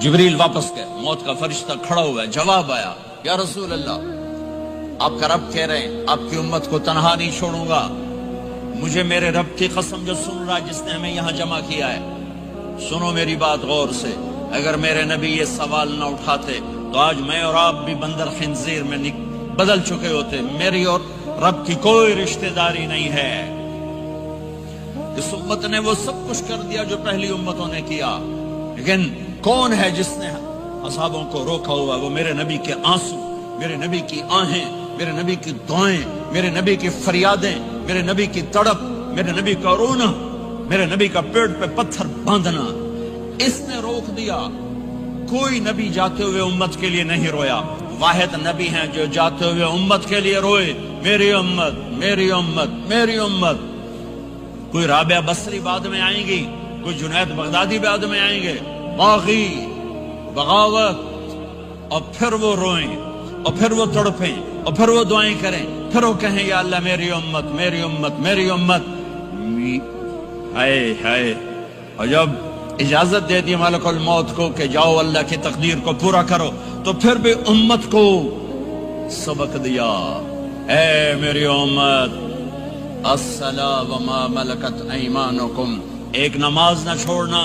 جبریل واپس گئے, موت کا فرشتہ کھڑا ہوا ہے. جواب آیا یا رسول اللہ آپ کا رب کہہ رہے ہیں آپ کی امت کو تنہا نہیں چھوڑوں گا. مجھے میرے رب کی قسم جو سن رہا جس نے ہمیں یہاں جمع کیا ہے, سنو میری بات غور سے. اگر میرے نبی یہ سوال نہ اٹھاتے تو آج میں اور آپ بھی بندر خنزیر میں بدل چکے ہوتے. میری اور رب کی کوئی رشتہ داری نہیں ہے. اس امت نے وہ سب کچھ کر دیا جو پہلی امتوں نے کیا, لیکن کون ہے جس نے اصحابوں کو روکا ہوا؟ وہ میرے نبی کے آنسو, میرے نبی کی آہیں, میرے نبی کی دعائیں, میرے نبی کی فریادیں, میرے نبی کی تڑپ, میرے نبی کا رونا, میرے نبی کا پیٹ پہ پتھر باندھنا. اس نے روک دیا. کوئی نبی جاتے ہوئے امت کے لیے نہیں رویا. واحد نبی ہیں جو جاتے ہوئے امت کے لیے روئے, میری امت میری امت میری امت. کوئی رابعہ بصری بعد میں آئیں گی, کوئی جنید بغدادی بعد میں آئیں گے, باغی, بغاوت, اور پھر وہ روئیں اور پھر وہ تڑپیں اور پھر وہ دعائیں کریں, پھر وہ کہیں یا اللہ میری امت میری امت میری امت. ہائے ہائے. اور جب اجازت دے دی ملک الموت کو کہ جاؤ اللہ کی تقدیر کو پورا کرو، تو پھر بھی امت کو سبق دیا، اے میری امت الصلاۃ وما ملکت ایمانکم، ایک نماز نہ چھوڑنا،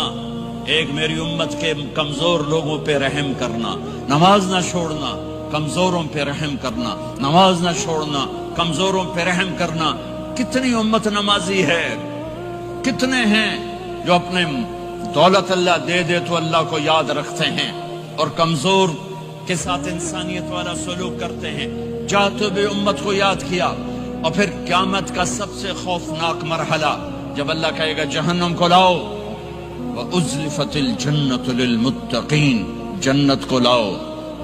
ایک میری امت کے کمزور لوگوں پہ رحم کرنا، نماز نہ چھوڑنا، کمزوروں پہ رحم کرنا، نماز نہ چھوڑنا، کمزوروں پہ رحم کرنا۔ کتنی امت نمازی ہے، کتنے ہیں جو اپنے دولت اللہ دے دے تو اللہ کو یاد رکھتے ہیں اور کمزور کے ساتھ انسانیت والا سلوک کرتے ہیں، جاتے بھی امت کو یاد کیا۔ اور پھر قیامت کا سب سے خوفناک مرحلہ جب اللہ کہے گا جہنم کو لاؤ، وَأُزْلِفَتِ الْجَنَّةُ لِلْمُتَّقِينَ، جنت کو لاؤ،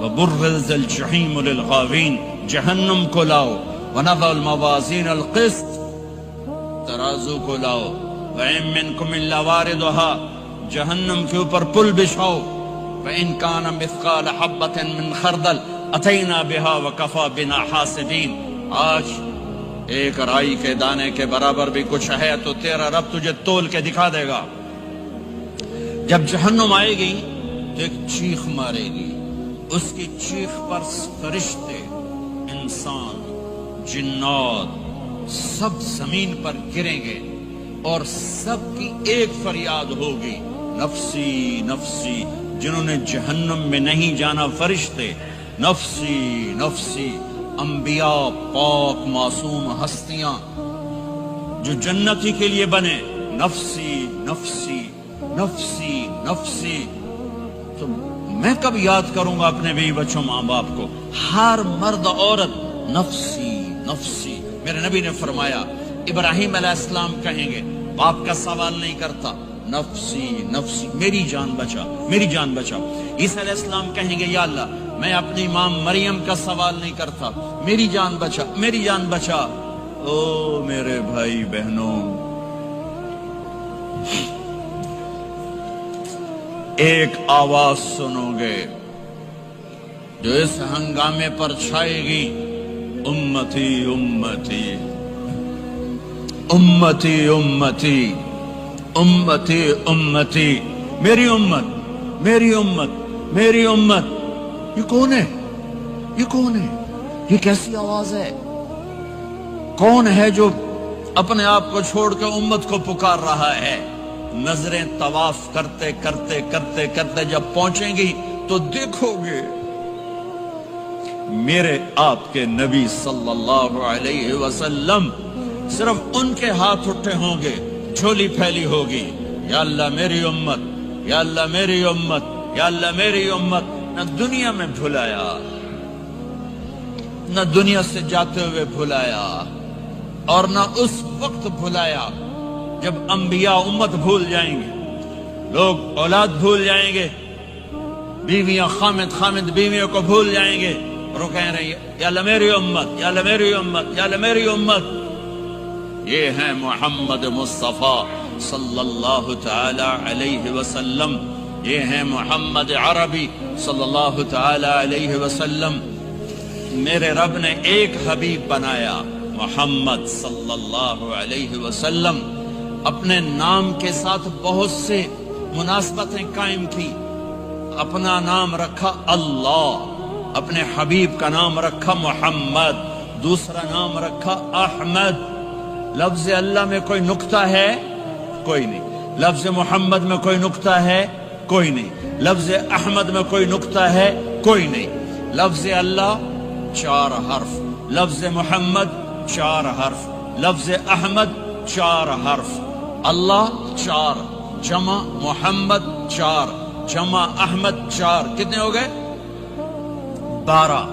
وَبُرِّزَ الْجَحِيمُ لِلْغَاوِينَ، جہنم کو لاؤ، وَنَضَعُ الْمَوَازِينَ الْقِسْطَ، ترازو کو لاؤ، وَإِن مِّنكُمْ إِلَّا وَارِدُهَا، جہنم کے اوپر پل بچھاؤ، وَإِن كَانَ مِثْقَالَ حَبَّةٍ مِّن خَرْدَلٍ أَتَيْنَا بِهَا وَكَفَىٰ بِنَا حَاسِبِينَ۔ آج ایک رائی کے دانے کے برابر بھی کچھ ہے تو تیرا رب تجھے تول کے دکھا دے گا۔ جب جہنم آئے گی تو ایک چیخ مارے گی، اس کی چیخ پر فرشتے، انسان، جنات سب زمین پر گریں گے اور سب کی ایک فریاد ہوگی، نفسی نفسی۔ جنہوں نے جہنم میں نہیں جانا فرشتے، نفسی نفسی۔ انبیاء، پاک معصوم ہستیاں جو جنتی کے لیے بنے، نفسی نفسی نفسی نفسی۔ تو میں کب یاد کروں گا اپنے بیوی بچوں ماں باپ کو؟ ہر مرد عورت نفسی نفسی۔ میرے نبی نے فرمایا ابراہیم علیہ السلام کہیں گے، باپ کا سوال نہیں کرتا، نفسی نفسی، میری جان بچا میری جان بچا۔ عیسیٰ علیہ السلام کہیں گے یا اللہ میں اپنی ماں مریم کا سوال نہیں کرتا، میری جان بچا میری جان بچا۔ او میرے بھائی بہنوں، ایک آواز سنو گے جو اس ہنگامے پر چھائے گی، امتی امتی امتی امتی امتی امتی، میری امت میری امت میری امت۔ یہ کون ہے؟ یہ کون ہے؟ یہ کیسی آواز ہے؟ کون ہے جو اپنے آپ کو چھوڑ کے امت کو پکار رہا ہے؟ نظریں طواف کرتے کرتے کرتے کرتے جب پہنچیں گی تو دیکھو گے میرے آپ کے نبی صلی اللہ علیہ وسلم، صرف ان کے ہاتھ اٹھے ہوں گے، جھولی پھیلی ہوگی، یا اللہ میری امت، یا اللہ میری امت، یا اللہ میری امت۔ نہ دنیا میں بھلایا، نہ دنیا سے جاتے ہوئے بھلایا، اور نہ اس وقت بھلایا جب انبیاء امت بھول جائیں گے، لوگ اولاد بھول جائیں گے، بیویاں خامد بیویوں کو بھول جائیں گے، اور وہ کہہ رہے ہیں یا اللہ میری امت، یا اللہ میری امت، یا اللہ میری امت۔ یہ ہیں محمد مصطفیٰ صلی اللہ تعالی علیہ وسلم، یہ ہیں محمد عربی صلی اللہ تعالی علیہ وسلم۔ میرے رب نے ایک حبیب بنایا، محمد صلی اللہ علیہ وسلم۔ اپنے نام کے ساتھ بہت سے مناسبتیں قائم کی، اپنا نام رکھا اللہ، اپنے حبیب کا نام رکھا محمد، دوسرا نام رکھا احمد۔ لفظ اللہ میں کوئی نقطہ ہے؟ کوئی نہیں۔ لفظ محمد میں کوئی نقطہ ہے؟ کوئی نہیں۔ لفظ احمد میں کوئی نقطہ ہے؟ کوئی نہیں۔ لفظ اللہ 4 حرف، لفظ محمد 4 حرف، لفظ احمد 4 حرف۔ اللہ 4 جمع محمد 4 جمع احمد 4، کتنے ہو گئے؟ 12۔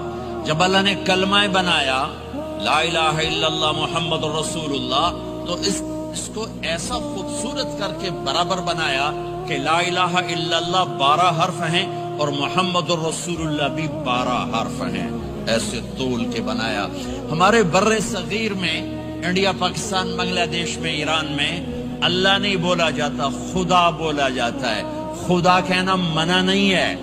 جب اللہ نے کلمہ بنایا لا الہ الا اللہ محمد رسول اللہ، تو اس کو ایسا خوبصورت کر کے برابر بنایا کہ لا الہ الا اللہ 12 حرف ہیں اور محمد رسول اللہ بھی 12 حرف ہیں، ایسے طول کے بنایا۔ ہمارے بر صغیر میں، انڈیا، پاکستان، بنگلہ دیش میں، ایران میں اللہ نہیں بولا جاتا، خدا بولا جاتا ہے۔ خدا کہنا منع نہیں ہے،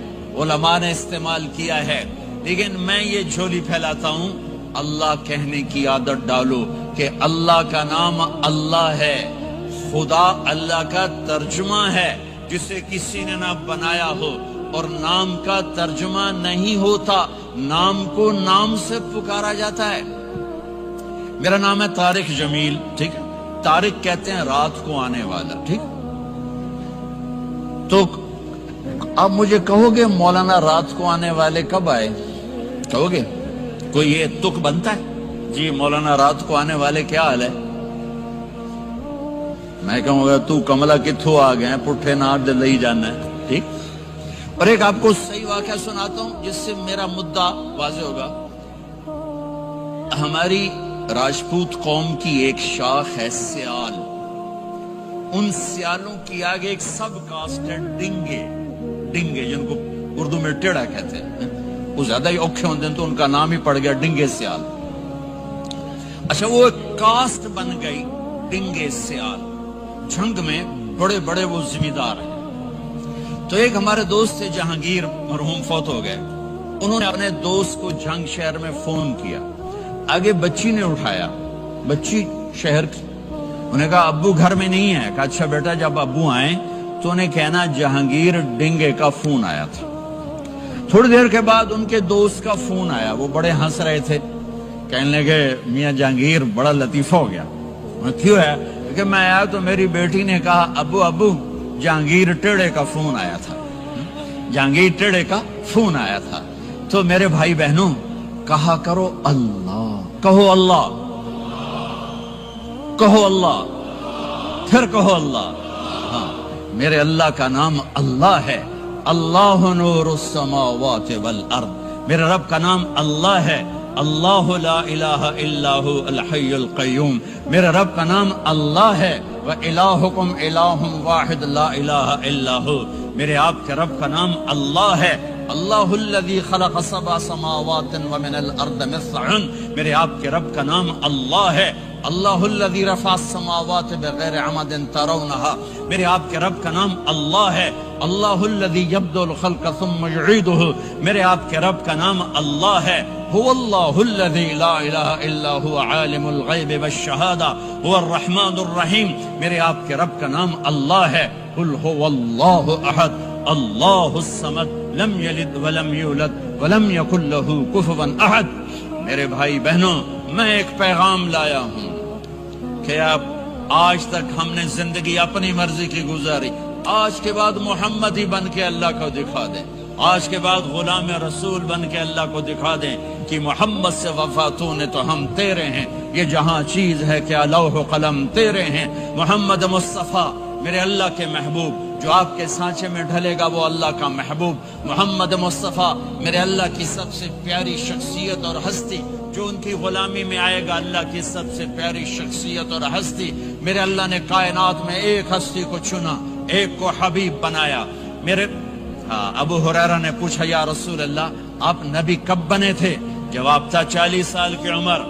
علماء نے استعمال کیا ہے، لیکن میں یہ جھولی پھیلاتا ہوں، اللہ کہنے کی عادت ڈالو کہ اللہ کا نام اللہ ہے، خدا اللہ کا ترجمہ ہے، جسے کسی نے نہ بنایا ہو اور نام کا ترجمہ نہیں ہوتا، نام کو نام سے پکارا جاتا ہے۔ میرا نام ہے طارق جمیل، ٹھیک ہے، طارق کہتے ہیں رات کو آنے والا، ٹھیک۔ تو اب مجھے کہو گے مولانا رات کو آنے والے کب آئے؟ کہو گے کوئی یہ تک بنتا ہے جی مولانا رات کو آنے والے کیا حال ہے؟ میں کہوں گا تو کملا کتھوں آ گئے پٹھے نار دے لئی جانا ہے، ٹھیک۔ اور ایک آپ کو صحیح واقعہ سناتا ہوں جس سے میرا مدعا واضح ہوگا۔ ہماری راجپوت قوم کی ایک شاخ ہے سیال، ان سیالوں کی آگے ایک سب کاسٹ ہے ڈنگے، ڈنگے جن کو اردو میں ٹیڑا کہتے ہیں، وہ زیادہ ہی اوکھے ہوتے ہیں تو ان کا نام ہی پڑ گیا ڈنگے سیال۔ اچھا وہ ایک کاسٹ بن گئی ڈنگے سیال، جنگ میں بڑے بڑے وہ ذمہ دار ہیں۔ تو ایک ہمارے دوست تھے جہانگیر، مرحوم فوت ہو گئے، انہوں نے اپنے دوست کو جھنگ شہر میں فون کیا، آگے بچی نے اٹھایا، بچی شہر کی، انہوں نے کہا ابو گھر میں نہیں ہے، کہا اچھا بیٹا جب ابو آئیں تو انہیں کہنا جہانگیر ڈنگے کا فون آیا تھا۔ تھوڑی دیر کے بعد ان کے دوست کا فون آیا، وہ بڑے ہنس رہے تھے، کہنے لگے میاں جہانگیر بڑا لطیفہ ہو گیا۔ کیوں ہے؟ کہ میں آیا تو میری بیٹی نے کہا ابو جہانگیر ٹیڑے کا فون آیا تھا، جہانگیر ٹیڑے کا فون آیا تھا۔ تو میرے بھائی بہنوں کہا کرو اللہ، کہو اللہ، کہو اللہ، پھر کہو اللہ۔ ہاں میرے اللہ کا نام اللہ ہے، اللہ نور السماوات والارض، میرے رب کا نام اللہ ہے، اللہ لا الہ الا ہو الحی القیوم، میرے رب کا نام اللہ ہے، وَإِلَٰهُكُمْ إِلَٰهٌ وَاحِدٌ لَا إِلَٰهَ إِلَّا هُوَ، میرے آپ کے رب کا نام اللہ ہے، اللہ الذی خلق سبع سماوات ومن الارض مثلہن، میرے آپ کے رب کا نام اللہ ہے، اللہ الذی رفع السماوات بغیر عمد ترونہا، میرے آپ کے رب کا نام اللہ ہے، اللہ الذی یبدأ الخلق ثم یعیدہ، میرے آپ کے رب کا نام اللہ ہے، هو اللہ الذی لا الہ الا هو عالم الغیب والشہادہ هو الرحمن الرحیم، میرے آپ کے رب کا نام اللہ ہے، قل هو اللہ احد اللہ الصمد لم یلد ولم یولد ولم یکن له کفوا احد۔ میرے بھائی بہنوں میں ایک پیغام لایا ہوں کہ اب آج تک ہم نے زندگی اپنی مرضی کی گزاری، آج کے بعد محمد ہی بن کے اللہ کو دکھا دیں، آج کے بعد غلام رسول بن کے اللہ کو دکھا دیں کہ محمد سے وفا تو نے تو ہم تیرے ہیں، یہ جہاں چیز ہے کیا لوح و قلم تیرے ہیں، محمد مصطفیٰ میرے اللہ کے محبوب، جو آپ کے سانچے میں ڈھلے گا وہ اللہ کا محبوب، محمد مصطفیٰ میرے اللہ کی سب سے پیاری شخصیت اور ہستی، جو ان کی غلامی میں آئے گا اللہ کی سب سے پیاری شخصیت اور ہستی، میرے اللہ نے کائنات میں ایک ہستی کو چنا، ایک کو حبیب بنایا۔ میرے ابو ہریرہ نے پوچھا یا رسول اللہ آپ نبی کب بنے تھے؟ جواب تھا 40 سال کی عمر،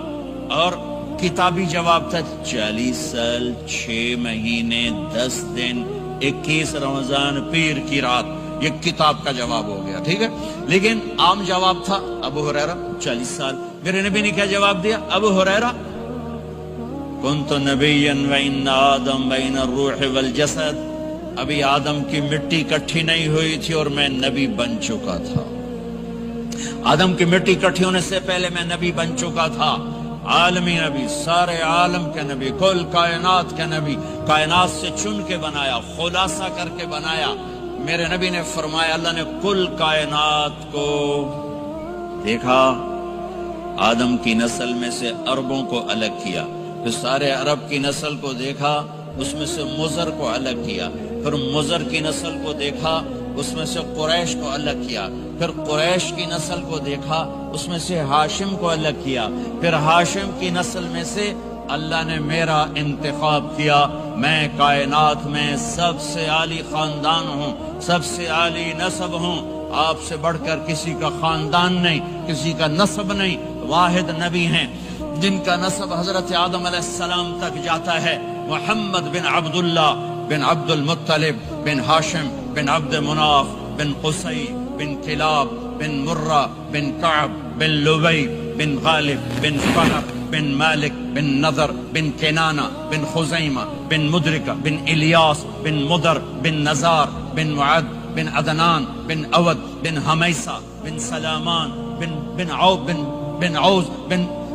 اور کتابی جواب تھا 40 سال 6 مہینے 10 دن 21 رمضان پیر کی رات، یہ کتاب کا جواب ہو گیا، ٹھیک ہے۔ لیکن عام جواب تھا ابو ہریرہ 40 سال۔ میرے نبی نے کیا جواب دیا؟ ابو ہریرہ کنت نبیا وان آدم بین الروح والجسد، ابھی آدم کی مٹی کٹھی نہیں ہوئی تھی اور میں نبی بن چکا تھا، آدم کی مٹی کٹھی ہونے سے پہلے میں نبی بن چکا تھا، عالمی نبی، سارے عالم کے نبی، کل کائنات کے نبی، کائنات سے چن کے بنایا، خلاصہ کر کے بنایا۔ میرے نبی نے فرمایا اللہ نے کل کائنات کو دیکھا، آدم کی نسل میں سے عربوں کو الگ کیا، پھر سارے عرب کی نسل کو دیکھا، اس میں سے مضر کو الگ کیا، پھر مضر کی نسل کو دیکھا، اس میں سے قریش کو الگ کیا، پھر قریش کی نسل کو دیکھا، اس میں سے ہاشم کو الگ کیا، پھر ہاشم کی نسل میں سے اللہ نے میرا انتخاب کیا، میں کائنات میں سب سے عالی خاندان ہوں، سب سے عالی نسب ہوں، آپ سے بڑھ کر کسی کا خاندان نہیں، کسی کا نسب نہیں، واحد نبی ہیں جن کا نسب حضرت آدم علیہ السلام تک جاتا ہے، محمد بن عبداللہ بن عبد المطلب بن ہاشم بن عبد مناف بن قصی بن کلاب بن مرہ بن کعب بن لبی بن غالب بن فہر بن مالک بن نضر بن کنانہ بن خزیمہ بن مدرکہ بن الیاس بن مدر بن نزار بن معد بن عدنان بن اود بن حمیسہ بن سلامان بن عوز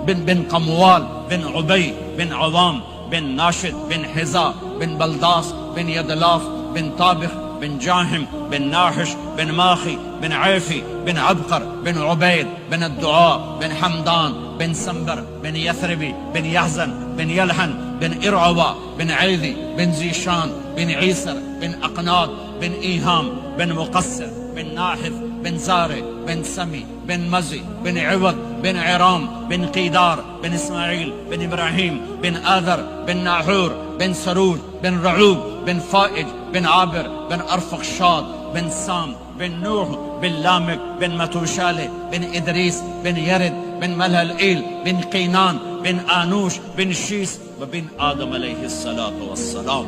بن قموال بن عبی بن عوام بن ناشد بن حزا بن بلداس بن یدلاف بن طابخ بن جاہم بن ناحش بن ماخی بن عیفی بن عبقر بن عبید بن الدعاء بن حمدان بن سنبر بن یثربی بن یحزن بن یلحن بن ارعوا بن عیدی بن زیشان بن عیسر بن اقناد بن ایہام بن مقصر بن ناحف بن زارع بن سمی بن مزی بن عوض بن عرام بن قیدار بن اسماعیل بن ابراہیم بن آذر بن ناحور بن سروج بن رعوب بن فائج بن عابر بن ارفخشاد بن سام بن نوح بن لامک بن متوشالہ بن ادریس بن یرد بن ملہلئیل بن قینان بن آنوش بن شیس وبن آدم علیہ السلام.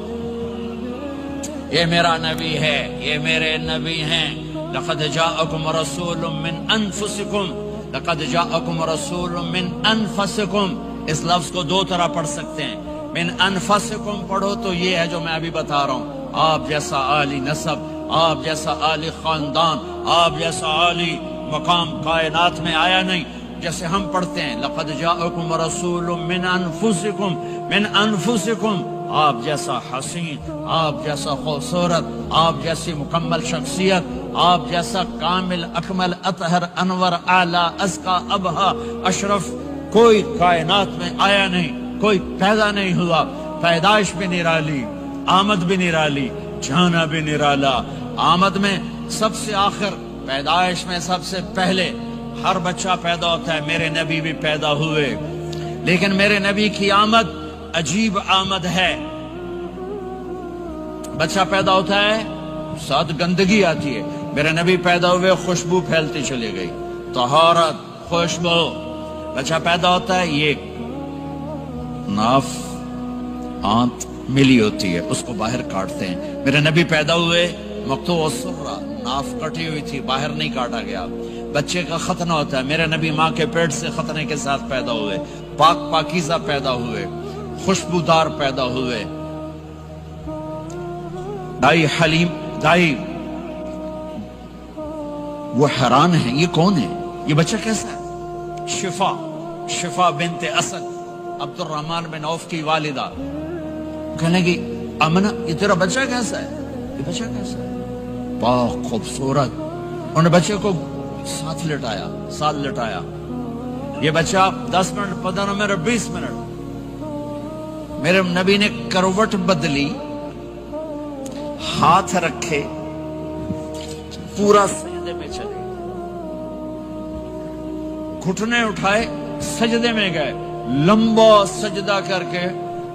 یہ میرا نبی ہے، یہ میرے نبی ہیں. لقد جاءکم رسول من انفسکم، لقد جاءکم رسول من انفسکم. اس لفظ کو دو طرح پڑھ سکتے ہیں. من انفسکم پڑھو تو یہ ہے جو میں ابھی بتا رہا ہوں، آپ جیسا عالی نسب، آپ جیسا عالی خاندان، آپ جیسا عالی مقام کائنات میں آیا نہیں. جیسے ہم پڑھتے ہیں لقد جاءکم رسول من انفسکم، من انفسکم، آپ جیسا حسین، آپ جیسا خوبصورت، آپ جیسی مکمل شخصیت، آپ جیسا کامل اکمل اطہر انور اعلی ازکا ابہا اشرف کوئی کائنات میں آیا نہیں، کوئی پیدا نہیں ہوا. پیدائش بھی نرالی، آمد بھی نرالی، جانا بھی نرالا. آمد میں سب سے آخر، پیدائش میں سب سے پہلے. ہر بچہ پیدا ہوتا ہے، میرے نبی بھی پیدا ہوئے، لیکن میرے نبی کی آمد عجیب آمد ہے. بچہ پیدا ہوتا ہے، ساتھ گندگی آتی ہے. میرے نبی پیدا ہوئے، خوشبو پھیلتی چلی گئی، طہارت، خوشبو. بچہ پیدا ہوتا ہے، یہ ناف آنت ملی ہوتی ہے، اس کو باہر کاٹتے ہیں. میرے نبی پیدا ہوئے، مقطوع السرہ، ناف کٹی ہوئی تھی، باہر نہیں کاٹا گیا. بچے کا ختنہ ہوتا ہے، میرے نبی ماں کے پیٹ سے ختنے کے ساتھ پیدا ہوئے، پاک پاکیزہ پیدا ہوئے، خوشبودار پیدا ہوئے. دائی حلیم، دائی وہ حیران ہیں، یہ کون ہے، یہ بچہ کیسا ہے؟ شفا بنت اسد، عبد الرحمن بن عوف کی والدہ، کہنے لگی آمنہ یہ تیرا بچہ کیسا ہے، یہ بچہ کیسا ہے، پاک خوبصورت. انہوں نے بچے کو ساتھ لٹایا. یہ بچہ 10 منٹ 15 منٹ 20 منٹ، میرے نبی نے کروٹ بدلی، ہاتھ رکھے، پورا سجدے میں چلے، گھٹنے اٹھائے، سجدے میں گئے. لمبا سجدہ کر کے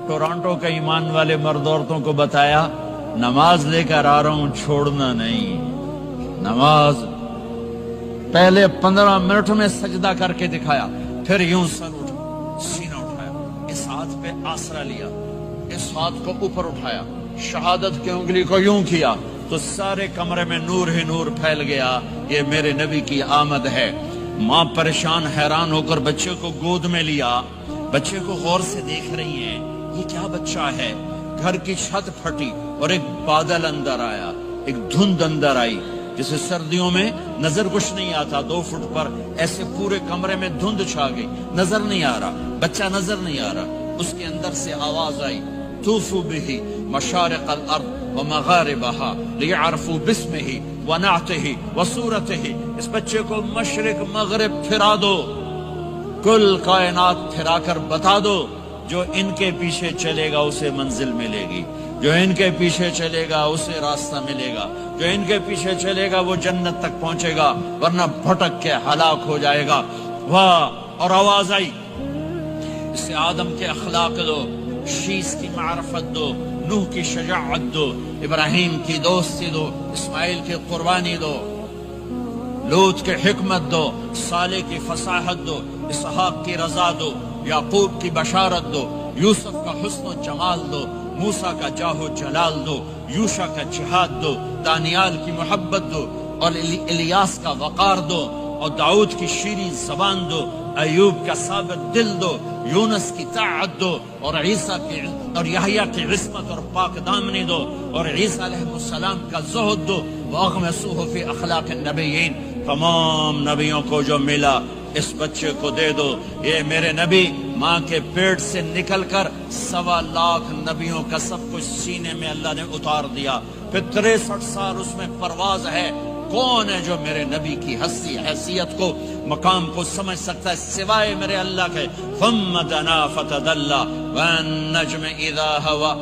ٹورانٹو کے ایمان والے مرد عورتوں کو بتایا نماز لے کر آ رہا ہوں، چھوڑنا نہیں. نماز پہلے 15 منٹ میں سجدہ کر کے دکھایا، پھر یوں سر سینہ اٹھایا، اس ہاتھ پہ آسرا لیا، اس ہاتھ کو اوپر اٹھایا، شہادت کی انگلی کو یوں کیا تو سارے کمرے میں نور ہی نور پھیل گیا. یہ میرے نبی کی آمد ہے. ماں پریشان حیران ہو کر بچے کو گود میں لیا، بچے کو غور سے دیکھ رہی ہیں، یہ کیا بچہ ہے. گھر کی چھت پھٹی اور ایک بادل اندر آیا، ایک دھند اندر آئی، جسے سردیوں میں نظر کچھ نہیں آتا، 2 فٹ پر ایسے پورے کمرے میں دھند چھا گئی، نظر نہیں آ رہا، بچہ نظر نہیں آ رہا. اس کے اندر سے آواز آئی طوفوا به مشارق الارض ومغاربها لیعرفوا باسمه ونعته وصورته. اس بچے کو مشرق مغرب پھرا دو، کل کائنات پھرا کر بتا دو. جو ان کے پیچھے چلے گا اسے منزل ملے گی، جو ان کے پیچھے چلے گا اسے راستہ ملے گا، جو ان کے پیچھے چلے گا وہ جنت تک پہنچے گا، ورنہ بھٹک کے ہلاک ہو جائے گا. واہ! اور آواز آئی اسے آدم کے اخلاق دو، شیس کی معرفت دو، نوح کی شجاعت دو، ابراہیم کی دوستی دو، اسماعیل کی قربانی دو، لوط کی حکمت دو، صالح کی فصاحت دو، اسحاق کی رضا دو، یعقوب کی بشارت دو، یوسف کا حسن و جمال دو، موسیٰ کا جاہ و جلال دو، یوشع کا جہاد دو، دانیال کی محبت دو، اور الیاس کا وقار دو، اور داؤد کی شیریں زبان دو، ایوب کا ثابت دل دو، یونس کی طاعت دو، اور عیسیٰ کی اور یحییٰ کی عصمت اور پاک دامنی دو، اور عیسیٰ علیہ السلام کا زہد دو، وَأَغْمِسُوهُ فِي أَخْلَاقِ النَّبِيِّينَ۔ تمام نبیوں کو جو ملا اس بچے کو دے دو۔ یہ میرے نبی ماں کے پیٹ سے نکل کر 1.25 لاکھ نبیوں کا سب کچھ سینے میں اللہ نے اتار دیا، پھر 63 سال اس میں پرواز ہے۔ کون ہے جو میرے نبی کی حیثیت کو، مقام کو سمجھ سکتا ہے سوائے میرے اللہ کے؟ ثم دنا فتدلى والنجم اذا هوى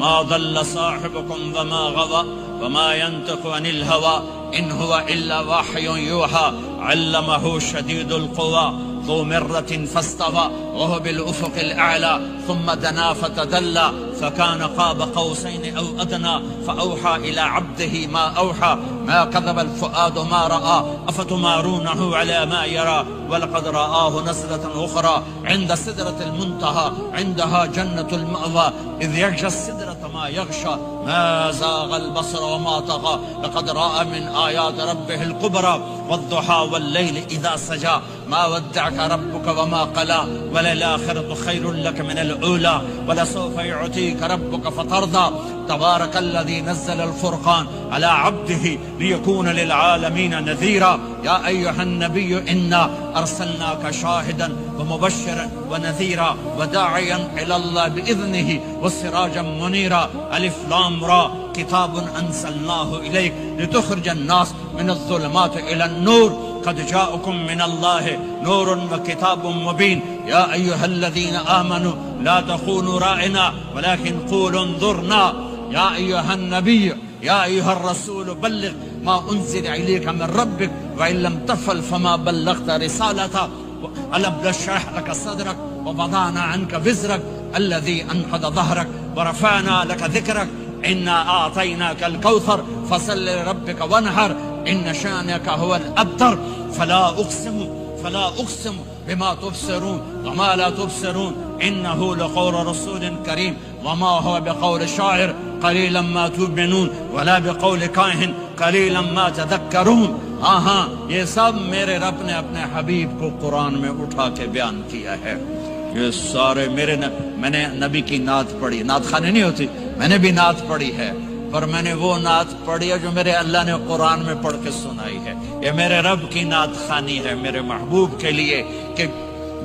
ما ضل صاحبكم وما غوى وما ينطق عن الهوى ان هو الا وحي يوحى علمه شديد القوى ذو مرة فاستوى وهو بالافق الاعلى ثم دنا فتدلى فكان قاب قوسين او ادنى فاوحى الى عبده ما اوحى ما كذب الفؤاد ما راى افتمارونه على ما يرى ولقد رآه نزلة اخرى عند سدرة المنتهى عندها جنة المأوى اذ يغشى السدرة ما يغشى ما زاغ البصر وما طغى لقد رأى من آيات ربه الكبرى والضحى والليل اذا سجى ما ودعك ربك وما قلى وللآخرة خير لك من الأولى ولسوف يعطيك ربك فترضى تبارك الذي نزل الفرقان على عبده ليكون للعالمين نذيرا يا أيها النبي إنا أرسلناك شاهدا ومبشرا ونذيرا وداعيا إلى الله بإذنه وسراجا منيرا ألف لام را كتاب أنزلناه إليك لتخرج الناس من الظلمات إلى النور قد جاءكم من الله نور وكتاب مبين يا أيها الذين آمنوا لا تخونوا رائنا ولكن قولوا انظرنا يا أيها النبي يا أيها الرسول بلغ ما أنزل إليك من ربك وإن لم تفعل فما بلغت رسالته ألم نشرح لك صدرك ووضعنا عنك وزرك الذي أنقض ظهرك ورفعنا لك ذكرك إنا أعطيناك الكوثر فصل لربك وانحر إن شانك هو الأبتر فلا أقسم بما تبصرون وما لا تبصرون إنه لقول رسول كريم وما هو بقول شاعر قليلا ما تؤمنون ولا بقول کاہن قليلا ما تذكرون۔ ہاں یہ سب میرے رب نے اپنے حبیب کو قرآن میں اٹھا کے بیان کیا ہے۔ یہ سارے میں نے نبی کی نعت پڑھی، نعت خانے نہیں ہوتی، میں نے بھی نعت پڑھی ہے، پر میں نے وہ نعت پڑھی ہے جو میرے اللہ نے قرآن میں پڑھ کے سنائی ہے۔ یہ میرے رب کی نعت خانی ہے میرے محبوب کے لیے، کہ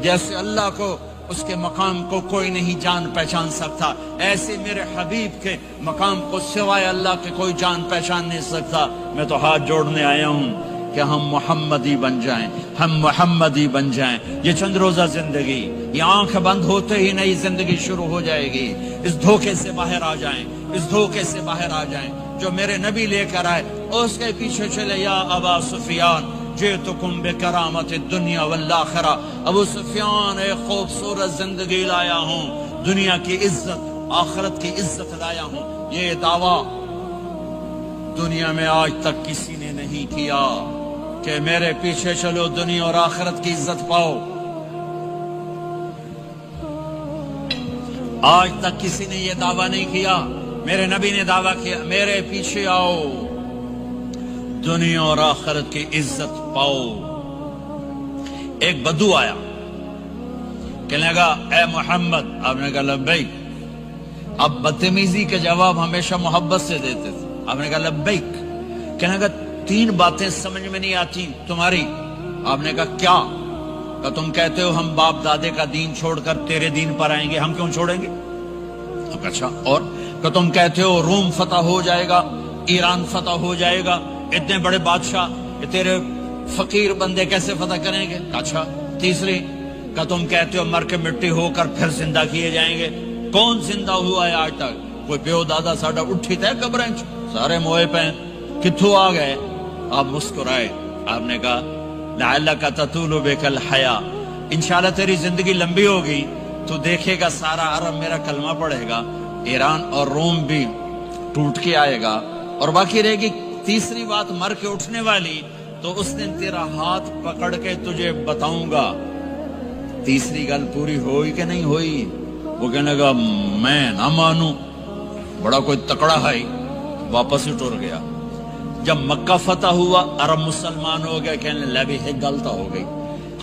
جیسے اللہ کو اس کے مقام کو کوئی نہیں جان پہچان سکتا، ایسے میرے حبیب کے مقام کو سوائے اللہ کے کوئی جان پہچان نہیں سکتا۔ میں تو ہاتھ جوڑنے آیا ہوں کہ ہم محمدی بن جائیں، ہم محمدی بن جائیں۔ یہ چند روزہ زندگی، یہ آنکھ بند ہوتے ہی نئی زندگی شروع ہو جائے گی۔ اس دھوکے سے باہر آ جائیں، اس دھوکے سے باہر آ جائیں جو میرے نبی لے کر آئے، اس کے پیچھے چلے۔ یا ابا سفیان جئتکم بکرامت الدنیا والآخرہ، ابو سفیان ایک خوبصورت زندگی لایا ہوں، دنیا کی عزت آخرت کی عزت لایا ہوں۔ یہ دعویٰ دنیا میں آج تک کسی نے نہیں کیا کہ میرے پیچھے چلو دنیا اور آخرت کی عزت پاؤ۔ آج تک کسی نے یہ دعویٰ نہیں کیا، میرے نبی نے دعویٰ کیا میرے پیچھے آؤ دنیا اور آخرت کی عزت پاؤ۔ ایک بدو آیا، کہنے لگا اے محمد، آپ نے کہا لبیک۔ اب بدتمیزی کے جواب ہمیشہ محبت سے دیتے تھے۔ آپ نے کہا لبیک۔ کہنے لگا 3 باتیں سمجھ میں نہیں آتی تمہاری۔ آپ نے کہا کیا؟ کہ تم کہتے ہو ہم باپ دادے کا دین چھوڑ کر تیرے دین پر آئیں گے، ہم کیوں چھوڑیں گے؟ اچھا، اور کہ تم کہتے ہو روم فتح ہو جائے گا، ایران فتح ہو جائے گا، اتنے بڑے بادشاہ کہ تیرے فقیر بندے کیسے فتح کریں گے؟ اچھا، تیسری کہ تم کہتے ہو مر کے مٹی ہو کر پھر زندہ کیے جائیں گے۔ کون زندہ ہوا ہے آج تک؟ کوئی پیو دادا ساڈا اٹھی تے قبریں سارے موئے پہ کتھوں آ گئے؟ آپ مسکرائے، آپ نے کہا لعلک تطول بک الحیا، انشاءاللہ تیری زندگی لمبی ہوگی تو دیکھے گا سارا عرب میرا کلمہ پڑھے گا، ایران اور روم بھی ٹوٹ کے آئے گا، اور باقی رہے گی تیسری بات مر کے اٹھنے والی، تو اس دن تیرا ہاتھ پکڑ کے تجھے بتاؤں گا۔ تیسری گل پوری ہوئی کہ نہیں ہوئی؟ وہ کہنے لگا میں نہ مانوں، بڑا کوئی تکڑا ہے، واپس ہی ٹر گیا۔ جب مکہ فتح ہوا، عرب مسلمان ہو گئے، کہنے لگے ایک غلط ہو گئی،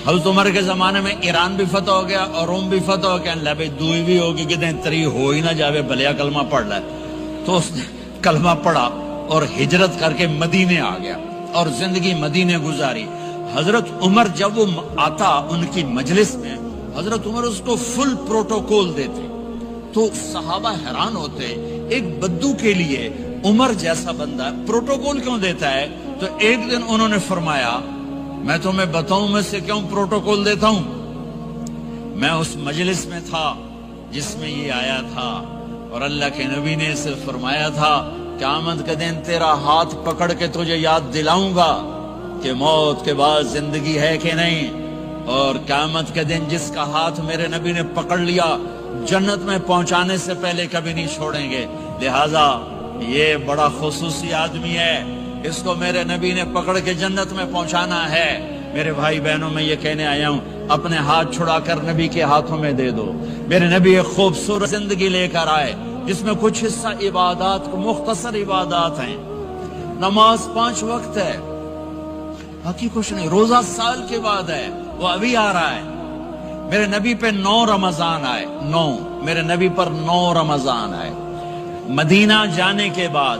حضرت عمر کے زمانے میں ایران بھی فتح ہو گیا اور روم بھی فتح ہو گیا، اللہ بھائی دوئی بھی ہوگی کہ تری ہو ہی نہ جاوے بھلیا کلمہ پڑھ لائے، تو اس نے کلمہ پڑھا اور ہجرت کر کے مدینے آ گیا اور زندگی مدینے گزاری۔ حضرت عمر جب وہ آتا ان کی مجلس میں، حضرت عمر اس کو فل پروٹوکول دیتے، تو صحابہ حیران ہوتے، ایک بدو کے لیے عمر جیسا بندہ پروٹوکول کیوں دیتا ہے؟ تو ایک دن انہوں نے فرمایا میں تمہیں بتاؤں میں سے کیوں پروٹوکول دیتا ہوں؟ میں اس مجلس میں تھا جس میں یہ آیا تھا اور اللہ کے نبی نے اسے فرمایا تھا قیامت کے دن تیرا ہاتھ پکڑ کے تجھے یاد دلاؤں گا کہ موت کے بعد زندگی ہے کہ نہیں، اور قیامت کے دن جس کا ہاتھ میرے نبی نے پکڑ لیا جنت میں پہنچانے سے پہلے کبھی نہیں چھوڑیں گے، لہٰذا یہ بڑا خصوصی آدمی ہے، اس کو میرے نبی نے پکڑ کے جنت میں پہنچانا ہے۔ میرے بھائی بہنوں میں یہ کہنے آیا ہوں اپنے ہاتھ چھڑا کر نبی کے ہاتھوں میں دے دو۔ میرے نبی ایک خوبصورت زندگی لے کر آئے جس میں کچھ حصہ عبادات کو مختصر عبادات ہیں، نماز 5 وقت ہے، باقی کچھ نہیں، روزہ سال کے بعد ہے، وہ ابھی آ رہا ہے۔ میرے نبی پہ 9 رمضان آئے، 9 میرے نبی پر 9 رمضان آئے۔ مدینہ جانے کے بعد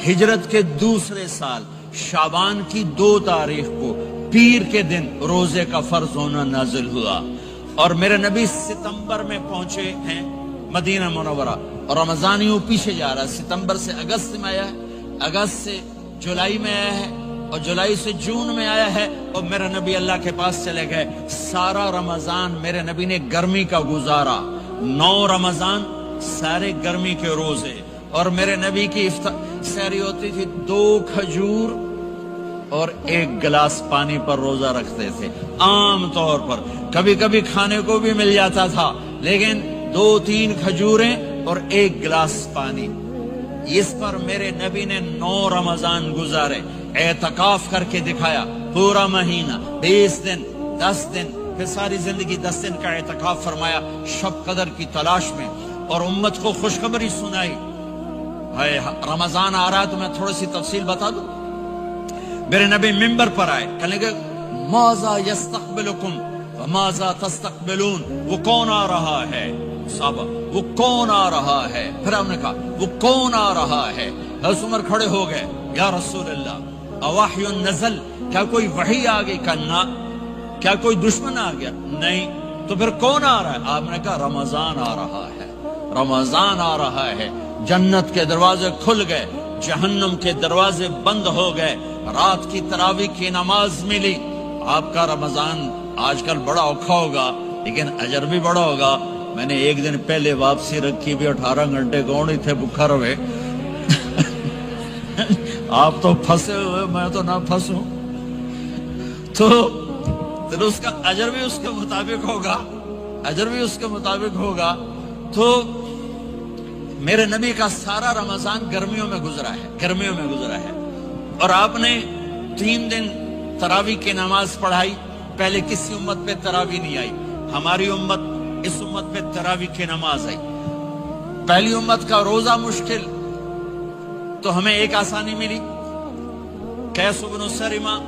ہجرت کے دوسرے سال شعبان کی 2 تاریخ کو پیر کے دن روزے کا فرض ہونا نازل ہوا، اور میرے نبی ستمبر میں پہنچے ہیں مدینہ منورہ، اور رمضان یوں پیچھے جا رہا ہے، ستمبر سے اگست میں آیا ہے، اگست سے جولائی میں آیا ہے، اور جولائی سے جون میں آیا ہے، اور میرے نبی اللہ کے پاس چلے گئے۔ سارا رمضان میرے نبی نے گرمی کا گزارا، 9 رمضان سارے گرمی کے روزے، اور میرے نبی کی سحری ہوتی تھی 2 کھجور اور 1 گلاس پانی پر روزہ رکھتے تھے عام طور پر، کبھی کبھی کھانے کو بھی مل جاتا تھا لیکن 2-3 کھجوریں اور 1 گلاس پانی، اس پر میرے نبی نے 9 رمضان گزارے، اعتکاف کر کے دکھایا، پورا مہینہ 20 دن 10 دن، پھر ساری زندگی 10 دن کا اعتکاف فرمایا شب قدر کی تلاش میں، اور امت کو خوشخبری سنائی۔ رمضان آ رہا ہے تو میں تھوڑی سی تفصیل بتا دوں۔ میرے نبی منبر پر آئے، کہنے لگے ماذا یستقبلکم وماذا تستقبلون، وہ کون آ رہا ہے؟ صحابہ وہ کون آ رہا ہے؟ پھر ہم نے کہا وہ کون آ رہا ہے؟ حضرت عمر کھڑے ہو گئے، یا رسول اللہ اوحی نزل، کیا کوئی وحی آ گئی؟ کہا کیا کوئی دشمن آ گیا؟ نہیں، تو پھر کون آ رہا ہے؟ آپ نے کہا رمضان آ رہا ہے، رمضان آ رہا ہے، جنت کے دروازے کھل گئے، جہنم کے دروازے بند ہو گئے، رات کی تراویح کی نماز ملی۔ آپ کا رمضان آج کل بڑا اوکھا ہوگا لیکن اجر بھی بڑا ہوگا۔ میں نے ایک دن پہلے واپسی رکھی بھی 18 گھنٹے کون ہی تھے بکھا رہے آپ تو پھنسے ہوئے، میں تو نہ پھنسوں، تو پھر اس کا اجر بھی اس کے مطابق ہوگا، اجر بھی اس کے مطابق ہوگا۔ تو میرے نبی کا سارا رمضان گرمیوں میں گزرا ہے، گرمیوں میں گزرا ہے، اور آپ نے 3 دن تراویح کی نماز پڑھائی۔ پہلے کسی امت پہ تراویح نہیں آئی، ہماری امت اس امت پہ تراویح کی نماز آئی۔ پہلی امت کا روزہ مشکل، تو ہمیں ایک آسانی ملی، قیس بن سرمہ،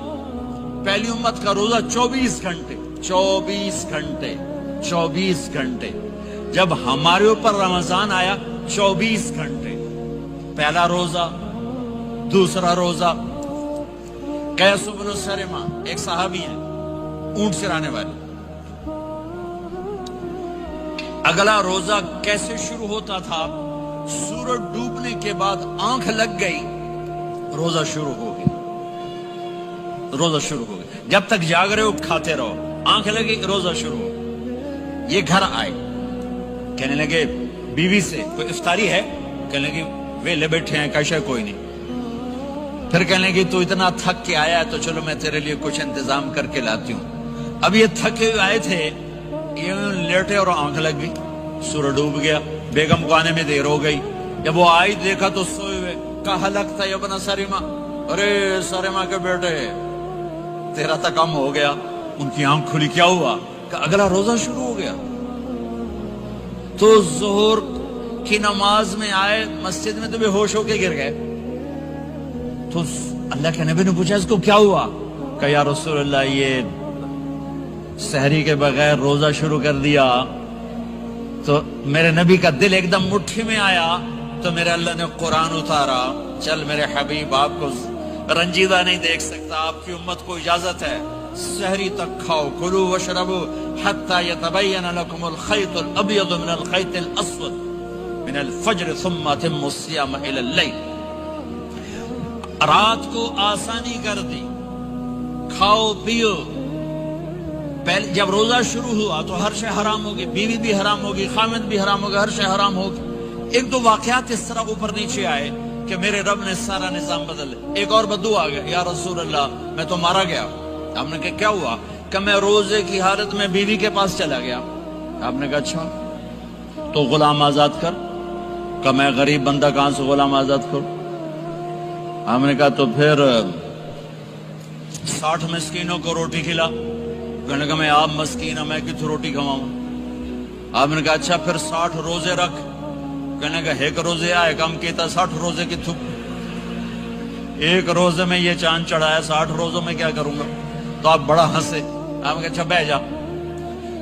پہلی امت کا روزہ 24 گھنٹے 24 گھنٹے 24 گھنٹے، جب ہمارے اوپر رمضان آیا 24 گھنٹے، پہلا روزہ دوسرا روزہ۔ قیس بن سرمہ ایک صحابی ہیں، اونٹ چرانے والے، اگلا روزہ کیسے شروع ہوتا تھا؟ سورج ڈوبنے کے بعد آنکھ لگ گئی، روزہ شروع ہو گیا، روزہ شروع ہو گیا، جب تک جاگ رہے ہو کھاتے رہو، آنکھ لگی روزہ شروع ہو۔ یہ گھر آئے، کہنے لگے بیوی سے کوئی افطاری ہے؟ کہنے لگے ویلے بیٹھے ہیں، کیسا کوئی نہیں۔ پھر کہنے لگے تو اتنا تھک کے آیا ہے تو چلو میں تیرے لیے کچھ انتظام کر کے لاتی ہوں۔ اب یہ تھکے ہوئے آئے تھے، یہ لیٹے اور آنکھ لگ گئی، سورج ڈوب گیا، بیگم کو آنے میں دیر ہو گئی۔ جب وہ آئی دیکھا تو سوئے ہوئے، کہا لگتا ہے ابن سرمہ، ارے سرمہ کے بیٹے تیرا تو کم ہو گیا۔ ان کی آنکھ کھلی، کیا ہوا؟ کہ اگلا روزہ شروع ہو گیا۔ تو ظہر کی نماز میں آئے مسجد میں تو بے ہوش ہو کے گر گئے۔ تو اللہ کے نبی نے پوچھا اس کو کیا ہوا؟ کہ یا رسول اللہ یہ سحری کے بغیر روزہ شروع کر دیا تو میرے نبی کا دل ایک دم مٹھی میں آیا، تو میرے اللہ نے قرآن اتارا، چل میرے حبیب آپ کو رنجیدہ نہیں دیکھ سکتا، آپ کی امت کو اجازت ہے سحری تک کھاؤ، کلوا واشربوا حتی یتبین لکم الخیط الابیض من الخیط الاسود من الفجر ثم اتموا الصیام الی اللیل۔ رات کو آسانی کر دی، کھاؤ پیو۔ پہلے جب روزہ شروع ہوا تو ہر شے حرام ہوگی، بیوی بھی حرام ہوگی، خامد بھی حرام ہوگا، ہر شے حرام ہوگی۔ ایک دو واقعات اس طرح اوپر نیچے آئے کہ میرے رب نے سارا نظام بدل۔ ایک اور بدو آ گیا، یا رسول اللہ میں تو مارا گیا۔ آپ نے کہا کیا ہوا؟ کہ میں روزے کی حالت میں بیوی کے پاس چلا گیا۔ آپ نے کہا اچھا تو غلام آزاد کر۔ کہ میں غریب بندہ کہاں سے غلام آزاد کروں؟ آپ نے کہا تو پھر 60 مسکینوں کو روٹی کھلا۔ کہنے کا میں آپ مسکین ہوں، میں کتوں روٹی کھواؤں؟ آپ نے کہا اچھا پھر 60 روزے رکھ۔ کہنے کا ایک روزے آئے کم کیتا 60 روزے کی تھوک، ایک روزے میں یہ چاند چڑھایا، 60 روزوں میں کیا کروں گا؟ تو آپ بڑا ہنسے۔ آپ نے کہا اچھا بہ جا۔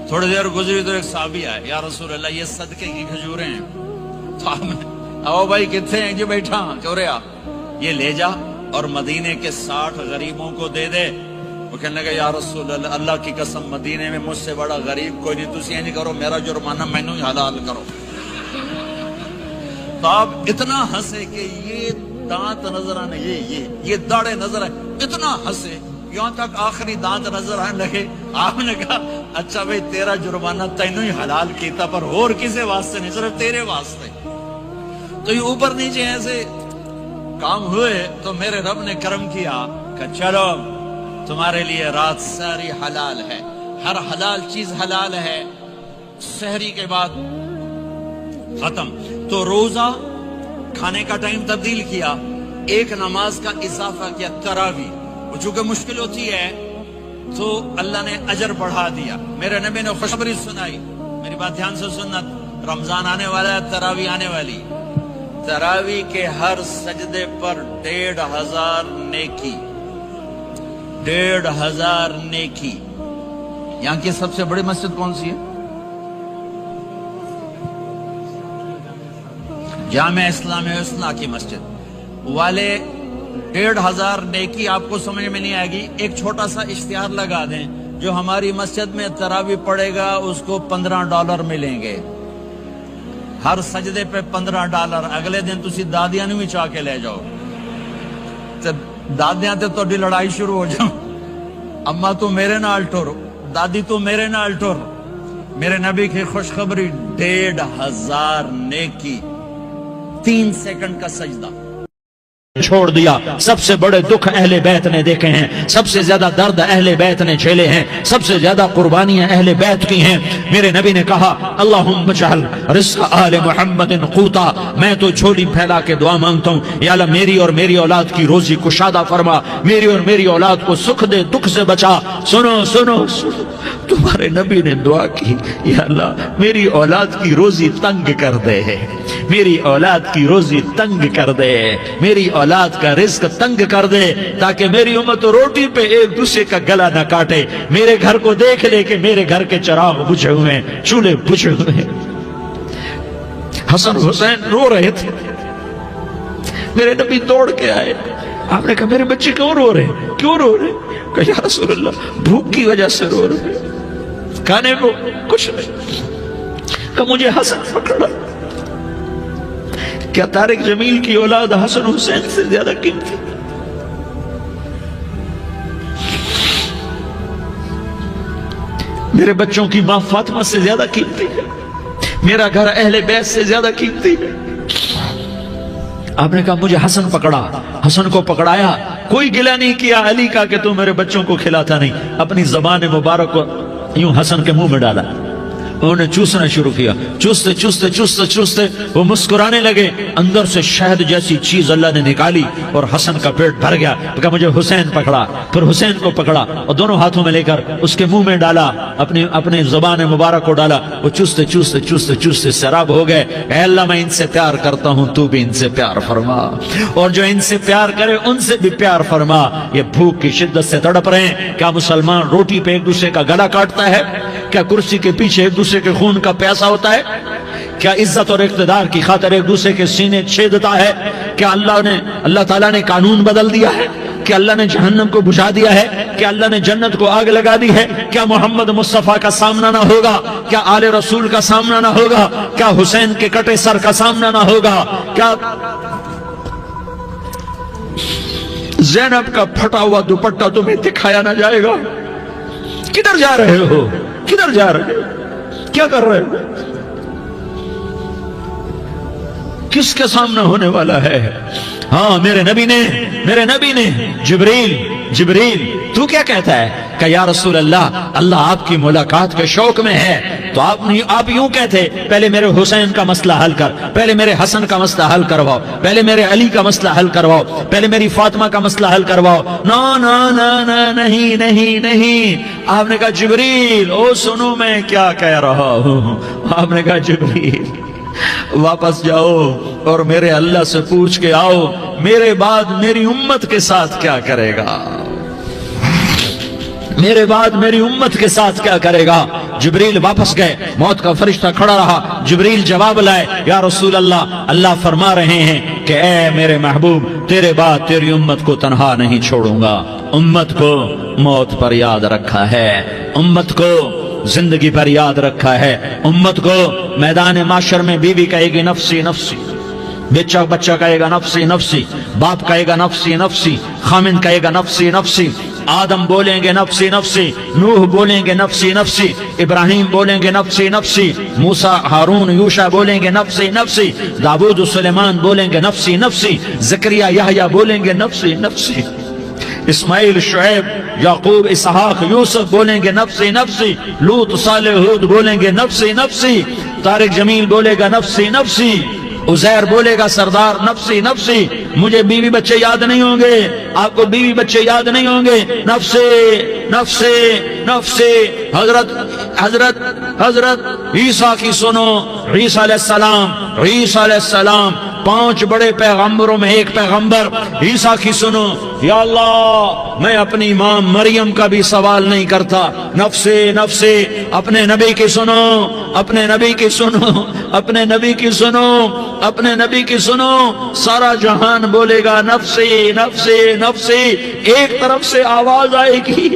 تھوڑی دیر گزری تو ایک صحابی آئے، یا رسول اللہ یہ صدقے کی کھجوریں ہیں۔ تو آپ نے او بھائی کتنے ہیں؟ جی بیٹھا چوریا، یہ لے جا اور مدینے کے 60 غریبوں کو دے دے۔ وہ کہنے لگا یا رسول اللہ اللہ کی قسم مدینے میں مجھ سے بڑا غریب کوئی نہیں، تسی نہیں کرو، میرا جرمانہ مینوں ہی حلال کرو۔ تو آپ اتنا ہنسے کہ یہ دانت نظر آنے، یہ داڑے نظر آئے، اتنا ہنسے یہاں تک آخری دانت نظر آنے لگے۔ آپ نے کہا اچھا بھائی تیرا جرمانہ تینوں ہی حلال کیتا، پر اور کسی واسطے نہیں، صرف تیرے واسطے۔ تو یہ اوپر نیچے ایسے کام ہوئے تو میرے رب نے کرم کیا کہ چلو تمہارے لیے رات ساری حلال ہے، ہر حلال چیز حلال ہے۔ سحری کے بعد ختم تو روزہ کھانے کا ٹائم تبدیل کیا، ایک نماز کا اضافہ کیا، تراویح۔ وہ چونکہ مشکل ہوتی ہے تو اللہ نے اجر بڑھا دیا۔ میرے نبی نے خوشخبری سنائی، میری بات دھیان سے سننا، رمضان آنے والا ہے، تراویح آنے والی۔ تراویح کے ہر سجدے پر 1500 نیکی، 1500 نیکی۔ یہاں کی سب سے بڑی مسجد کون سی ہے؟ جامع اسلامیہ حسنہ کی مسجد والے 1500 نیکی آپ کو سمجھ میں نہیں آئے گی۔ ایک چھوٹا سا اشتہار لگا دیں، جو ہماری مسجد میں تراویح پڑے گا اس کو $15 ملیں گے، ہر سجدے پہ $15۔ اگلے دن تسی دادیاں نوں بھی چاہ کے لے جاؤ، دادیاں تے تہاڈی لڑائی شروع ہو جاؤ، اما تو میرے نال ٹر، دادی تو میرے نال ٹر۔ میرے نبی کی خوشخبری 1500 نیکی، 3 سیکنڈ کا سجدہ چھوڑ دیا۔ سب سے بڑے دکھ اہل بیت نے دیکھے ہیں، سب سے زیادہ درد اہل بیت نے جھیلے ہیں، سب سے زیادہ قربانیاں اہل بیت کی ہیں۔ میرے نبی نے کہا اللہم اجعل رزق آل محمد قوتا، میں تو جھولی پھیلا کے دعا مانگتا ہوں، یا اللہ میری اور میری اولاد کی روزی کشادہ فرما، میری اور میری اولاد کو سکھ دے، دکھ سے بچا۔ سنو سنو سنو، تمہارے نبی نے دعا کی، یا اللہ میری اولاد کی روزی تنگ کر دے، میری اولاد کی روزی تنگ کر دے، میری اولاد کا رزق تنگ کر دے، تاکہ میری امت روٹی پہ ایک دوسرے کا گلا نہ کاٹے، میرے گھر کو دیکھ لے کہ میرے گھر کے چراغ بجھے ہوئے ہیں، چولہے بجھے ہوئے ہیں۔ حسن حسین رو رہے تھے، میرے نبی دوڑ کے آئے۔ آپ نے کہا میرے بچے کیوں رو رہے ہیں؟ کیوں رو رہے ہیں؟ کہا یا رسول اللہ بھوک کی وجہ سے رو رہے ہیں، کھانے کو کچھ نہیں۔ کہ مجھے حسن پکڑا۔ کیا طارق جمیل کی اولاد حسن حسین سے زیادہ قیمتی؟ میرے بچوں کی ماں فاطمہ سے زیادہ قیمتی ہے، میرا گھر اہل بیت سے زیادہ قیمتی ہے۔ آپ نے کہا مجھے حسن پکڑا، حسن کو پکڑایا، کوئی گلہ نہیں کیا علی کا کہ تو میرے بچوں کو کھلاتا نہیں، اپنی زبان مبارک کو یوں حسن کے منہ میں ڈالا، انہوں نے چوسنا شروع کیا، چوستے چوستے چوستے چوستے وہ مسکرانے لگے، اندر سے شہد جیسی چیز اللہ نے نکالی اور حسن کا پیٹ بھر گیا۔ کہا مجھے حسین پکڑا، پھر حسین کو پکڑا اور دونوں ہاتھوں میں لے کر اس کے منہ میں ڈالا، اپنی زبان مبارک کو ڈالا، وہ چوستے چوستے چوستے چوستے سیراب ہو گئے۔ اے اللہ میں ان سے پیار کرتا ہوں، تو بھی ان سے پیار فرما، اور جو ان سے پیار کرے ان سے بھی پیار فرما۔ یہ بھوک کی شدت سے تڑپ رہے ہیں۔ کیا مسلمان روٹی پہ ایک دوسرے کا گلا کاٹتا ہے؟ کیا کرسی کے پیچھے ایک دوسرے کے خون کا پیاسا ہوتا ہے؟ کیا عزت اور اقتدار کی خاطر ایک دوسرے کے سینے چھیدتا ہے؟ کیا اللہ تعالیٰ نے قانون بدل دیا ہے؟ کیا اللہ نے جہنم کو بجھا دیا ہے؟ کیا اللہ نے جنت کو آگ لگا دی ہے؟ کیا محمد مصطفیٰ کا سامنا نہ ہوگا؟ کیا آل رسول کا سامنا نہ ہوگا؟ کیا حسین کے کٹے سر کا سامنا نہ ہوگا؟ کیا زینب کا پھٹا ہوا دوپٹہ تمہیں دکھایا نہ جائے گا؟ کدھر جا رہے ہو؟ کدھر جا رہے ہو؟ کیا کر رہے ہو؟ کس کے سامنا ہونے والا ہے؟ ہاں میرے نبی نے جبریل تو کیا کہتا ہے کہ یا رسول اللہ آپ کی ملاقات کے شوق میں ہے، تو آپ یوں کہتے پہلے میرے حسین کا مسئلہ حل کر، پہلے میرے حسن کا مسئلہ حل کرواؤ، پہلے میرے علی کا مسئلہ حل کرواؤ، پہلے میری فاطمہ کا مسئلہ حل کرواؤ۔ نہیں، آپ نے کہا جبریل او سنو میں کیا کہہ رہا ہوں۔ آپ نے کہا جبریل واپس جاؤ اور میرے اللہ سے پوچھ کے آؤ میرے بعد میری امت کے ساتھ کیا کرے گا، میرے بعد میری امت کے ساتھ کیا کرے گا۔ جبریل واپس گئے، موت کا فرشتہ کھڑا رہا، جبریل جواب لائے، یا رسول اللہ فرما رہے ہیں کہ اے میرے محبوب تیرے بعد تیری امت کو تنہا نہیں چھوڑوں گا، امت کو موت پر یاد رکھا ہے، امت کو زندگی پر یاد رکھا ہے، امت کو میدان معاشر میں بیوی کہے گی نفسی نفسی، بچہ کہے گا نفسی نفسی، باپ کہے گا نفسی نفسی، خامن کہے گا نفسی نفسی، آدم بولیں گے نفسی نفسی، نوح بولیں گے نفسی نفسی، ابراہیم بولیں گے نفسی نفسی، موسیٰ ہارون یوشع بولیں گے نفسی نفسی، داؤد و سلیمان بولیں گے نفسی نفسی، زکریا یحییٰ بولیں گے نفسی نفسی، اسماعیل شعیب یعقوب اسحاق یوسف بولیں گے نفسی نفسی، لوط صالح ہود بولیں گے نفسی نفسی، طارق جمیل بولے گا نفسی نفسی، عزیر بولے گا سردار نفسی نفسی، مجھے بیوی بچے یاد نہیں ہوں گے، آپ کو بیوی بچے یاد نہیں ہوں گے، نفسی نفسی نفسی۔ حضرت عیسیٰ کی سنو، عیسیٰ علیہ السلام 5 بڑے پیغمبروں میں ایک پیغمبر، عیسیٰ کی سنو، یا اللہ میں اپنی ماں مریم کا بھی سوال نہیں کرتا، نفسی نفسی۔ اپنے نبی کی سنو، اپنے نبی کی سنو، اپنے نبی کی سنو، اپنے نبی کی سنو، سارا جہان بولے گا نفسی نفسی نفسی۔ ایک طرف سے آواز آئے گی،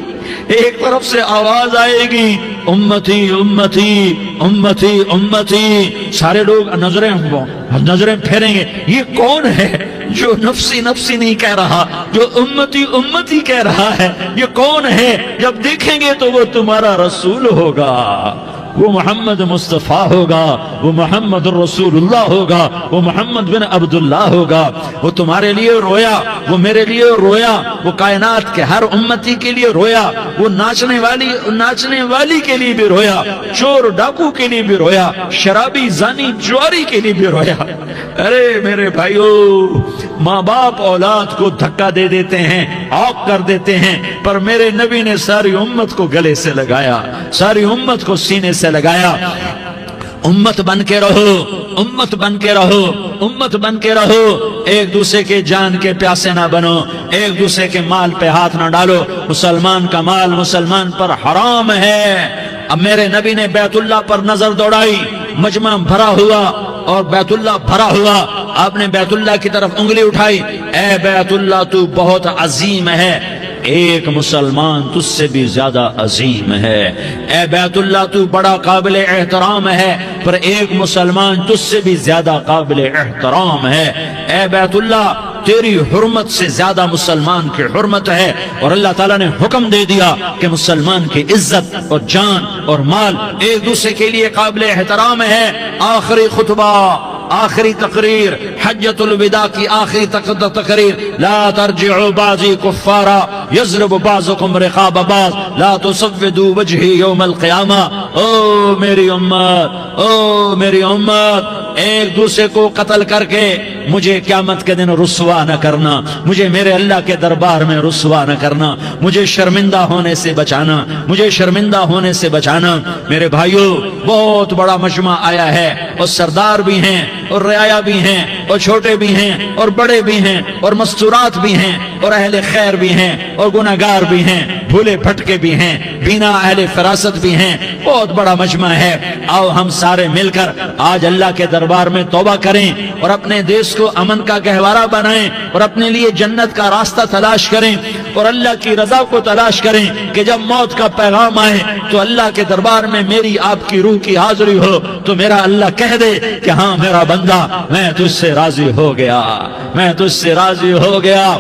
ایک طرف سے آواز آئے گی، امتی امتی امتی امتی۔ سارے لوگ نظریں پھیریں گے، یہ کون ہے جو نفسی نفسی نہیں کہہ رہا، جو امتی امتی کہہ رہا ہے، یہ کون ہے؟ جب دیکھیں گے تو وہ تمہارا رسول ہوگا، وہ محمد مصطفیٰ ہوگا، وہ محمد الرسول اللہ ہوگا، وہ محمد بن عبداللہ ہوگا۔ وہ تمہارے لیے رویا، وہ میرے لیے رویا، وہ کائنات کے ہر امتی کے لیے رویا، وہ ناچنے والی کے لیے بھی رویا، چور ڈاکو کے لیے بھی رویا، شرابی زانی جواری کے لیے بھی رویا۔ ارے میرے بھائیو، ماں باپ اولاد کو دھکا دے دیتے ہیں، عاق کر دیتے ہیں، پر میرے نبی نے ساری امت کو گلے سے لگایا، ساری امت کو سینے سے لگایا۔ امت بن کے رہو، امت بن کے رہو، امت بن کے رہو، ایک دوسرے کے جان کے پیاسے نہ بنو، ایک دوسرے کے مال پہ ہاتھ نہ ڈالو۔ مسلمان کا مال مسلمان پر حرام ہے۔ اب میرے نبی نے بیت اللہ پر نظر دوڑائی، مجمع بھرا ہوا اور بیت اللہ بھرا ہوا، آپ نے بیت اللہ کی طرف انگلی اٹھائی، اے بیت اللہ تو بہت عظیم ہے، ایک مسلمان تجھ سے بھی زیادہ عظیم ہے، اے بیت اللہ تو بڑا قابل احترام ہے، پر ایک مسلمان تجھ سے بھی زیادہ قابل احترام ہے، اے بیت اللہ تیری حرمت سے زیادہ مسلمان کی حرمت ہے۔ اور اللہ تعالیٰ نے حکم دے دیا کہ مسلمان کی عزت اور جان اور مال ایک دوسرے کے لیے قابل احترام ہے۔ آخری خطبہ، آخری تقریر، حجۃ الوداع کی آخری تقریر، لا ترجعوا بعضی کفارا یضرب بعضکم رقاب بعض لا تسودوا وجہی یوم القیامہ۔ او میری امت، او میری امت، ایک دوسرے کو قتل کر کے مجھے قیامت کے دن رسوا نہ کرنا، مجھے میرے اللہ کے دربار میں رسوا نہ کرنا، مجھے شرمندہ ہونے سے بچانا، مجھے شرمندہ ہونے سے بچانا۔ میرے بھائیوں، بہت بڑا مجمع آیا ہے، اور سردار بھی ہیں اور رعایا بھی ہیں اور چھوٹے بھی ہیں اور بڑے بھی ہیں اور مستورات بھی ہیں اور اہل خیر بھی ہیں اور گناہگار بھی ہیں، بھولے بھٹکے بھی ہیں، بینا اہل فراست بھی ہیں، بہت بڑا مجمع ہے۔ آؤ ہم سارے مل کر آج اللہ کے دربار میں توبہ کریں اور اپنے دیش کو امن کا گہوارہ بنائیں اور اپنے لیے جنت کا راستہ تلاش کریں اور اللہ کی رضا کو تلاش کریں کہ جب موت کا پیغام آئے تو اللہ کے دربار میں میری آپ کی روح کی حاضری ہو تو میرا اللہ کہہ دے کہ ہاں میرا بندہ، میں تجھ سے راضی ہو گیا، میں تجھ سے راضی ہو گیا۔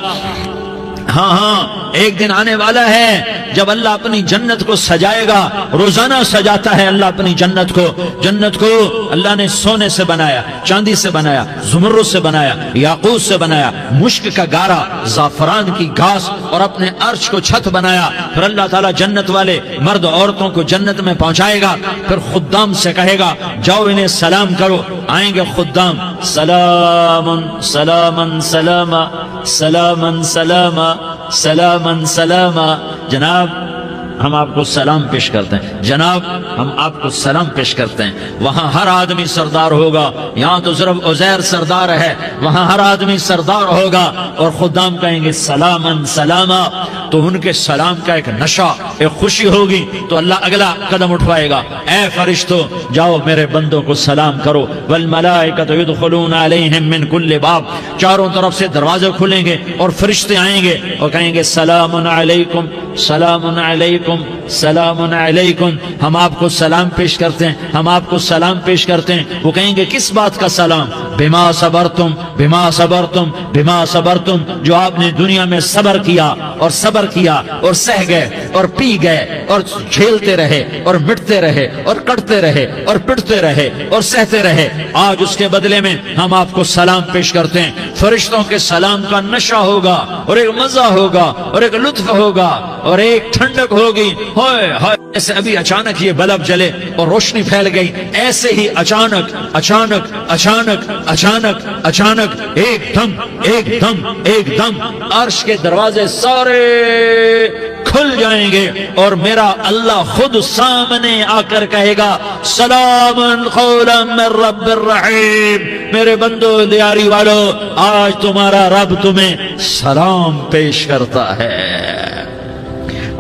ہاں ہاں، ایک دن آنے والا ہے جب اللہ اپنی جنت کو سجائے گا، روزانہ سجاتا ہے اللہ اپنی جنت کو۔ جنت کو اللہ نے سونے سے بنایا، چاندی سے بنایا، زمرد سے بنایا، یاقوت سے بنایا، مشک کا گارا، زعفران کی گھاس اور اپنے عرش کو چھت بنایا۔ پھر اللہ تعالیٰ جنت والے مرد عورتوں کو جنت میں پہنچائے گا، پھر خدام سے کہے گا جاؤ انہیں سلام کرو۔ آئیں گے خدام، سلامن سلامن سلاما سلامن سلاما سلامن سلاما۔ جناب ہم آپ کو سلام پیش کرتے ہیں، جناب ہم آپ کو سلام پیش کرتے ہیں۔ وہاں ہر آدمی سردار ہوگا، یہاں تو صرف عزیر سردار ہے، وہاں ہر آدمی سردار ہوگا اور خدام کہیں گے سلامن سلاما۔ تو ان کے سلام کا ایک نشہ، ایک خوشی ہوگی، تو اللہ اگلا قدم اٹھوائے گا، اے فرشتوں جاؤ میرے بندوں کو سلام کرو۔ والملائکۃ یدخلون علیہم من کل باب، چاروں طرف سے دروازے کھلیں گے اور فرشتے آئیں گے اور کہیں گے سلام علیکم سلام علیکم سلام علیکم۔ ہم آپ کو سلام پیش کرتے ہیں، ہم آپ کو سلام پیش کرتے ہیں۔ وہ کہیں گے کس بات کا سلام؟ بما صبرتم بما صبرتم بما صبرتم، جو آپ نے دنیا میں صبر کیا اور صبر کیا اور سہ گئے اور پی گئے اور جھیلتے رہے اور مٹتے رہے اور کٹتے رہے اور پٹتے رہے اور سہتے رہے، آج اس کے بدلے میں ہم آپ کو سلام پیش کرتے ہیں۔ فرشتوں کے سلام کا نشہ ہوگا اور ایک مزہ ہوگا اور ایک لطف ہوگا اور ایک ٹھنڈک ہوگی۔ ہوئے ہوئے، ایسے ابھی اچانک یہ بلب جلے اور روشنی پھیل گئی، ایسے ہی اچانک اچانک اچانک اچانک اچانک ایک دم ایک دم ایک دم عرش کے دروازے سارے کھل جائیں گے اور میرا اللہ خود سامنے آ کر کہے گا سلام قولا من رب الرحیم۔ میرے بندو دیاری والو، آج تمہارا رب تمہیں سلام پیش کرتا ہے،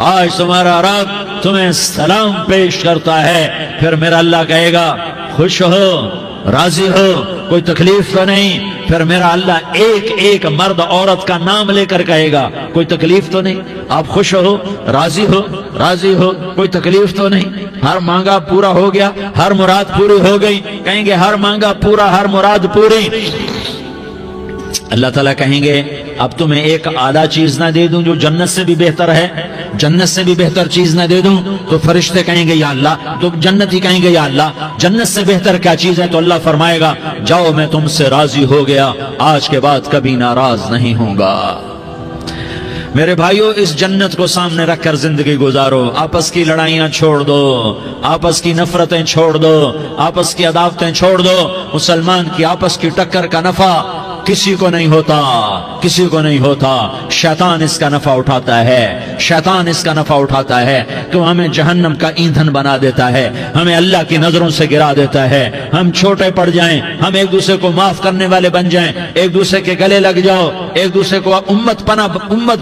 آج تمہارا رب تمہیں سلام پیش کرتا ہے۔ پھر میرا اللہ کہے گا خوش ہو، راضی ہو، کوئی تکلیف تو نہیں؟ پھر میرا اللہ ایک ایک مرد عورت کا نام لے کر کہے گا کوئی تکلیف تو نہیں؟ آپ خوش ہو، راضی ہو، راضی ہو، کوئی تکلیف تو نہیں؟ ہر مانگا پورا ہو گیا، ہر مراد پوری ہو گئی؟ کہیں گے ہر مانگا پورا، ہر مراد پوری۔ اللہ تعالیٰ کہیں گے اب تمہیں ایک اعلیٰ چیز نہ دے دوں جو جنت سے بھی بہتر ہے؟ جنت سے بھی بہتر چیز نہ دے دوں؟ تو فرشتے کہیں گے یا اللہ، تو جنتی کہیں گے یا اللہ جنت سے بہتر کیا چیز ہے؟ تو اللہ فرمائے گا جاؤ میں تم سے راضی ہو گیا، آج کے بعد کبھی ناراض نہیں ہوں گا۔ میرے بھائیوں، اس جنت کو سامنے رکھ کر زندگی گزارو، آپس کی لڑائیاں چھوڑ دو، آپس کی نفرتیں چھوڑ دو، آپس کی عداوتیں چھوڑ دو۔ مسلمان کی آپس کی ٹکر کا نفع کسی کو نہیں ہوتا، کسی کو نہیں ہوتا۔ شیطان اس کا نفع اٹھاتا ہے، شیطان اس کا نفع اٹھاتا ہے کہ ہمیں جہنم کا ایندھن بنا دیتا ہے، ہمیں اللہ کی نظروں سے گرا دیتا ہے، ہم چھوٹے پڑ جائیں، ہم ایک دوسرے کو معاف کرنے والے بن جائیں، ایک دوسرے کے گلے لگ جاؤ، ایک دوسرے کو امت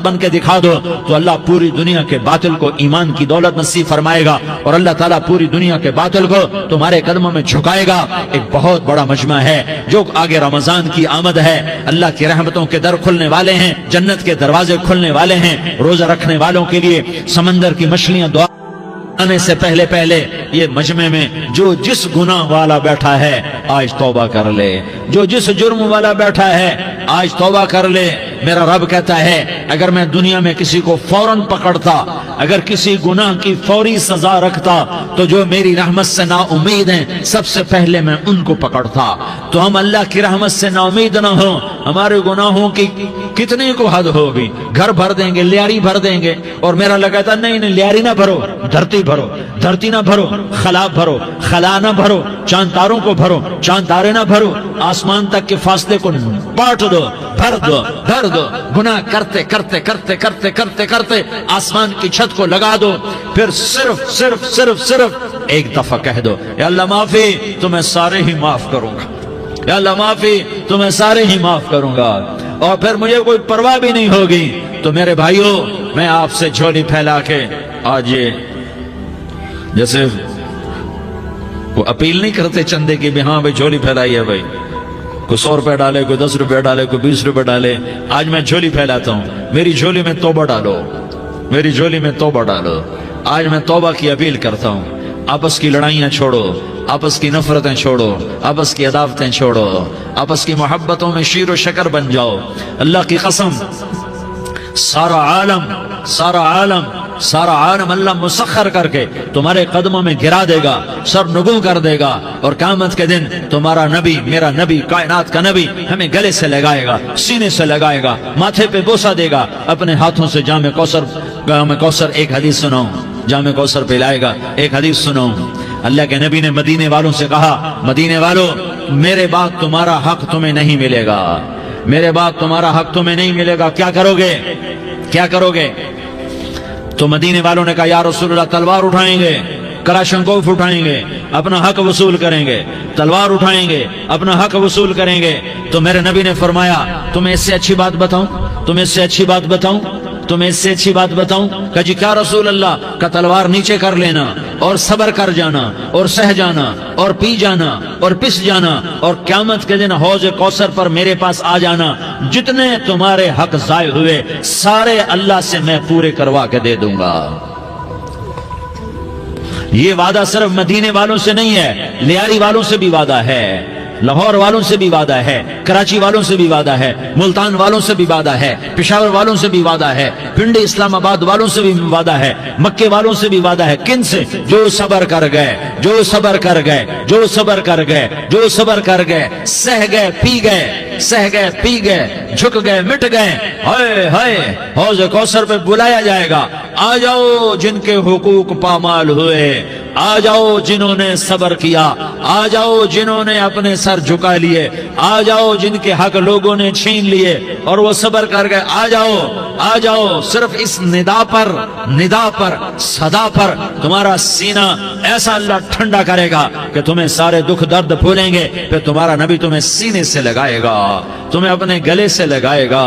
بن کے دکھا دو، تو اللہ پوری دنیا کے باطل کو ایمان کی دولت نصیب فرمائے گا اور اللہ تعالیٰ پوری دنیا کے باطل کو تمہارے قدموں میں جھکائے گا۔ ایک بہت بڑا مجمع ہے جو آگے رمضان کی آمد ہے، اللہ کی رحمتوں کے در کھلنے والے ہیں، جنت کے دروازے کھلنے والے ہیں۔ روزہ رکھنے والوں کے لیے سمندر کی مچھلیاں دعا آنے سے پہلے پہلے یہ مجمع میں جو جس گناہ والا بیٹھا ہے آج توبہ کر لے، جو جس جرم والا بیٹھا ہے آج توبہ کر لے۔ میرا رب کہتا ہے اگر میں دنیا میں کسی کو فوراً پکڑتا، اگر کسی گناہ کی فوری سزا رکھتا تو جو میری رحمت سے نا امید ہیں سب سے پہلے میں ان کو پکڑتا۔ تو ہم اللہ کی رحمت سے نا امید نہ ہوں، ہمارے گناہوں کی کتنے کو حد ہوگی، گھر بھر دیں گے، لیاری بھر دیں گے، اور میرا اللہ کہتا نہیں نہیں لیاری نہ بھرو، دھرتی بھرو، دھرتی نہ بھرو، خلا بھرو، خلا نہ بھرو، چاند تاروں کو بھرو، چاند تارے نہ بھرو، آسمان تک کے فاصلے کو بانٹ دو، بھر دو، بھر دو، گناہ کرتے کرتے کرتے کرتے کرتے کرتے آسمان کی چھت کو لگا دو، پھر صرف صرف صرف صرف ایک دفعہ کہہ دو یا اللہ معافی، تو میں سارے ہی معاف کروں گا، یا اللہ معافی، تو میں سارے ہی معاف کروں گا، اور پھر مجھے کوئی پرواہ بھی نہیں ہوگی۔ تو میرے بھائیوں، میں آپ سے جھولی پھیلا کے آج یہ جیسے وہ اپیل نہیں کرتے چندے کی بھی ہاں بھائی جھولی پھیلائی ہے، بھائی کوئی 100 روپے ڈالے، کوئی 10 روپے ڈالے، کوئی 20 روپے ڈالے، آج میں جھولی پھیلاتا ہوں، میری جھولی میں توبہ ڈالو، میری جھولی میں توبہ ڈالو۔ آج میں توبہ کی اپیل کرتا ہوں، آپس کی لڑائیاں چھوڑو، آپس کی نفرتیں چھوڑو، آپس کی عداوتیں چھوڑو، آپس کی محبتوں میں شیر و شکر بن جاؤ۔ اللہ کی قسم، سارا عالم اللہ مسخر کر کے تمہارے قدموں میں گرا دے گا، سر نگوں کر دے گا، اور قیامت کے دن تمہارا نبی، میرا نبی، کائنات کا نبی ہمیں گلے سے لگائے گا، سینے سے لگائے گا، ماتھے پہ بوسہ دے گا، اپنے ہاتھوں سے جام کوثر ایک حدیث سناؤں، جام کوثر پلائے گا، ایک حدیث سناؤں۔ اللہ کے نبی نے مدینے والوں سے کہا، مدینے والوں میرے بعد تمہارا حق تمہیں نہیں ملے گا، میرے بعد تمہارا حق تمہیں نہیں ملے گا، کیا کرو گے، کیا کرو گے؟ تو مدینے والوں نے کہا یا رسول اللہ تلوار اٹھائیں گے، کراشنکوف اٹھائیں گے، اپنا حق وصول کریں گے، تلوار اٹھائیں گے، اپنا حق وصول کریں گے۔ تو میرے نبی نے فرمایا تمہیں اس سے اچھی بات بتاؤں، تمہیں اس سے اچھی بات بتاؤں، تمہیں اس سے اچھی بات بتاؤں؟ کہا جی کیا رسول اللہ؟ کا تلوار نیچے کر لینا اور صبر کر جانا اور سہ جانا اور پی جانا اور پس جانا، اور قیامت کے دن حوض کوثر پر میرے پاس آ جانا، جتنے تمہارے حق ضائع ہوئے سارے اللہ سے میں پورے کروا کے دے دوں گا۔ یہ وعدہ صرف مدینے والوں سے نہیں ہے، لیاری والوں سے بھی وعدہ ہے، لاہور والوں سے بھی وعدہ ہے، کراچی والوں سے بھی وعدہ ہے، ملتان والوں سے بھی وعدہ ہے، پشاور والوں سے بھی وعدہ ہے، پنڈی اسلام آباد والوں سے بھی وعدہ ہے، مکے والوں سے بھی وعدہ ہے۔ کن سے؟ جو صبر کر گئے، جو صبر کر گئے، جو صبر کر گئے، جو صبر کر گئے، سہ گئے، پی گئے، سہ گئے، پی گئے، جھک گئے، مٹ گئے، ہائے ہائے حوض کوثر پہ بلایا جائے گا، آ جاؤ جن کے حقوق پامال ہوئے، آ جاؤ جنہوں نے صبر کیا، آ جاؤ جنہوں نے اپنے سر جھکا لیے، آ جاؤ جن کے حق لوگوں نے چھین لیے اور وہ صبر کر گئے، آ جاؤ، آ جاؤ۔ صرف اس ندا پر صدا پر تمہارا سینہ ایسا اللہ ٹھنڈا کرے گا کہ تمہیں سارے دکھ درد بھولیں گے، پھر تمہارا نبی تمہیں سینے سے لگائے گا، تمہیں اپنے گلے سے لگائے گا،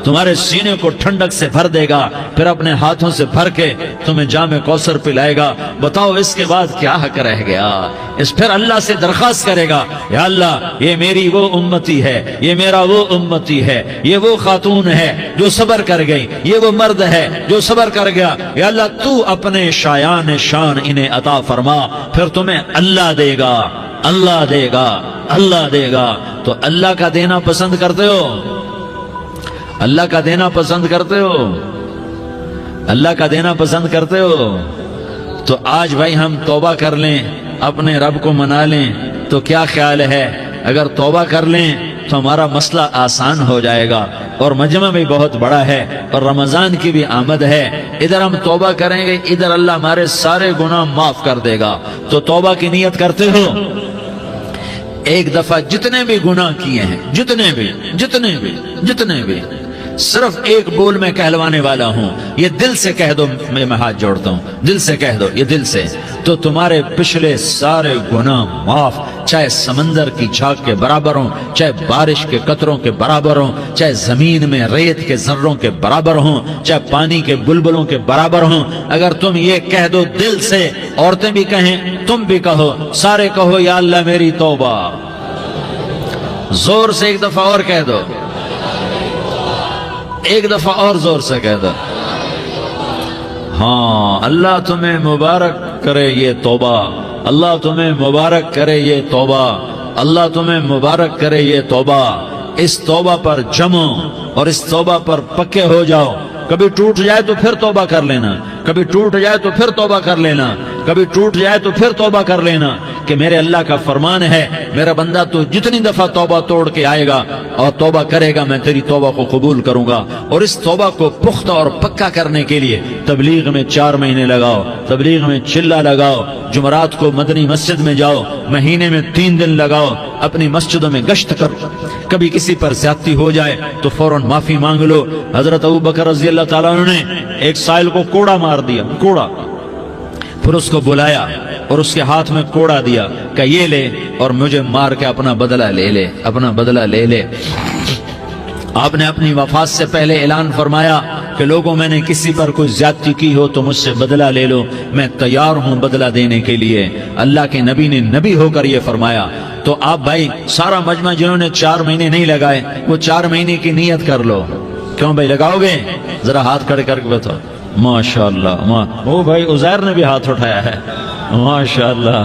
تمہارے سینے کو ٹھنڈک سے بھر دے گا، پھر اپنے ہاتھوں سے بھر کے تمہیں جام کوثر پلائے گا۔ بتاؤ اس کے بعد کیا حق رہ گیا؟ اس پھر اللہ سے درخواست کرے گا یا اللہ یہ میری وہ امتی ہے، یہ میرا وہ امتی ہے، یہ وہ خاتون ہے جو صبر کر گئی، یہ وہ مرد ہے جو صبر کر گیا، یا اللہ تو اپنے شایان شان انہیں عطا فرما، پھر تمہیں اللہ دے گا، اللہ دے گا، اللہ دے گا۔ تو اللہ کا دینا پسند کرتے ہو؟ اللہ کا دینا پسند کرتے ہو؟ اللہ کا دینا پسند کرتے ہو؟ تو آج بھائی ہم توبہ کر لیں، اپنے رب کو منا لیں، تو کیا خیال ہے اگر توبہ کر لیں تو ہمارا مسئلہ آسان ہو جائے گا، اور مجمع بھی بہت بڑا ہے اور رمضان کی بھی آمد ہے، ادھر ہم توبہ کریں گے، ادھر اللہ ہمارے سارے گناہ معاف کر دے گا۔ تو توبہ کی نیت کرتے ہو؟ ایک دفعہ جتنے بھی گناہ کیے ہیں، جتنے بھی صرف ایک بول میں کہلوانے والا ہوں، یہ دل سے کہہ دو، میں ہاتھ جوڑتا ہوں، دل سے کہہ دو، یہ دل سے، تو تمہارے پچھلے سارے گناہ معاف، چاہے سمندر کی جھاگ کے برابر ہوں، چاہے بارش کے قطروں کے برابر ہوں، چاہے زمین میں ریت کے ذروں کے برابر ہوں، چاہے پانی کے بلبلوں کے برابر ہوں۔ اگر تم یہ کہہ دو دل سے، عورتیں بھی کہیں، تم بھی کہو، سارے کہو یا اللہ میری توبہ، زور سے ایک دفعہ اور کہہ دو، ایک دفعہ اور زور سے کہہ دو۔ ہاں، اللہ تمہیں مبارک کرے یہ توبہ، اللہ تمہیں مبارک کرے یہ توبہ، اللہ تمہیں مبارک کرے یہ توبہ۔ اس توبہ پر جمو اور اس توبہ پر پکے ہو جاؤ. کبھی ٹوٹ جائے تو پھر توبہ کر لینا, کبھی ٹوٹ جائے تو پھر توبہ کر لینا, کبھی ٹوٹ جائے تو پھر توبہ کر لینا, کہ میرے اللہ کا فرمان ہے میرا بندہ تو جتنی دفعہ توبہ توڑ کے آئے گا اور توبہ کرے گا میں تیری توبہ کو قبول کروں گا. اور اس توبہ کو پختہ اور پکا کرنے کے لیے تبلیغ میں 4 مہینے لگاؤ, تبلیغ میں چلہ لگاؤ, جمعرات کو مدنی مسجد میں جاؤ, مہینے میں 3 دن لگاؤ, اپنی مسجدوں میں گشت کرو. کبھی کسی پر زیادتی ہو جائے تو فوراً معافی مانگ لو. حضرت ابوبکر رضی اللہ تعالیٰ عنہ نے ایک سائل کو کوڑا مار دیا, کوڑا, پھر اس کو بلایا اور اس کے ہاتھ میں کوڑا دیا کہ یہ لے اور مجھے مار کے اپنا بدلہ لے لے, اپنا بدلہ لے لے. آپ نے اپنی وفات سے پہلے اعلان فرمایا کہ لوگوں میں نے کسی پر کوئی زیادتی کی ہو تو مجھ سے بدلہ لے لو, میں تیار ہوں بدلہ دینے کے لیے. اللہ کے نبی نے نبی ہو کر یہ فرمایا. تو آپ بھائی سارا مجمع جنہوں نے 4 مہینے نہیں لگائے وہ 4 مہینے کی نیت کر لو. کیوں بھائی لگاؤ گے؟ ذرا ہاتھ کھڑے کر کے بتاؤ. ماشاءاللہ, وہ بھائی عزیر نے بھی ہاتھ اٹھایا ہے. ماشاءاللہ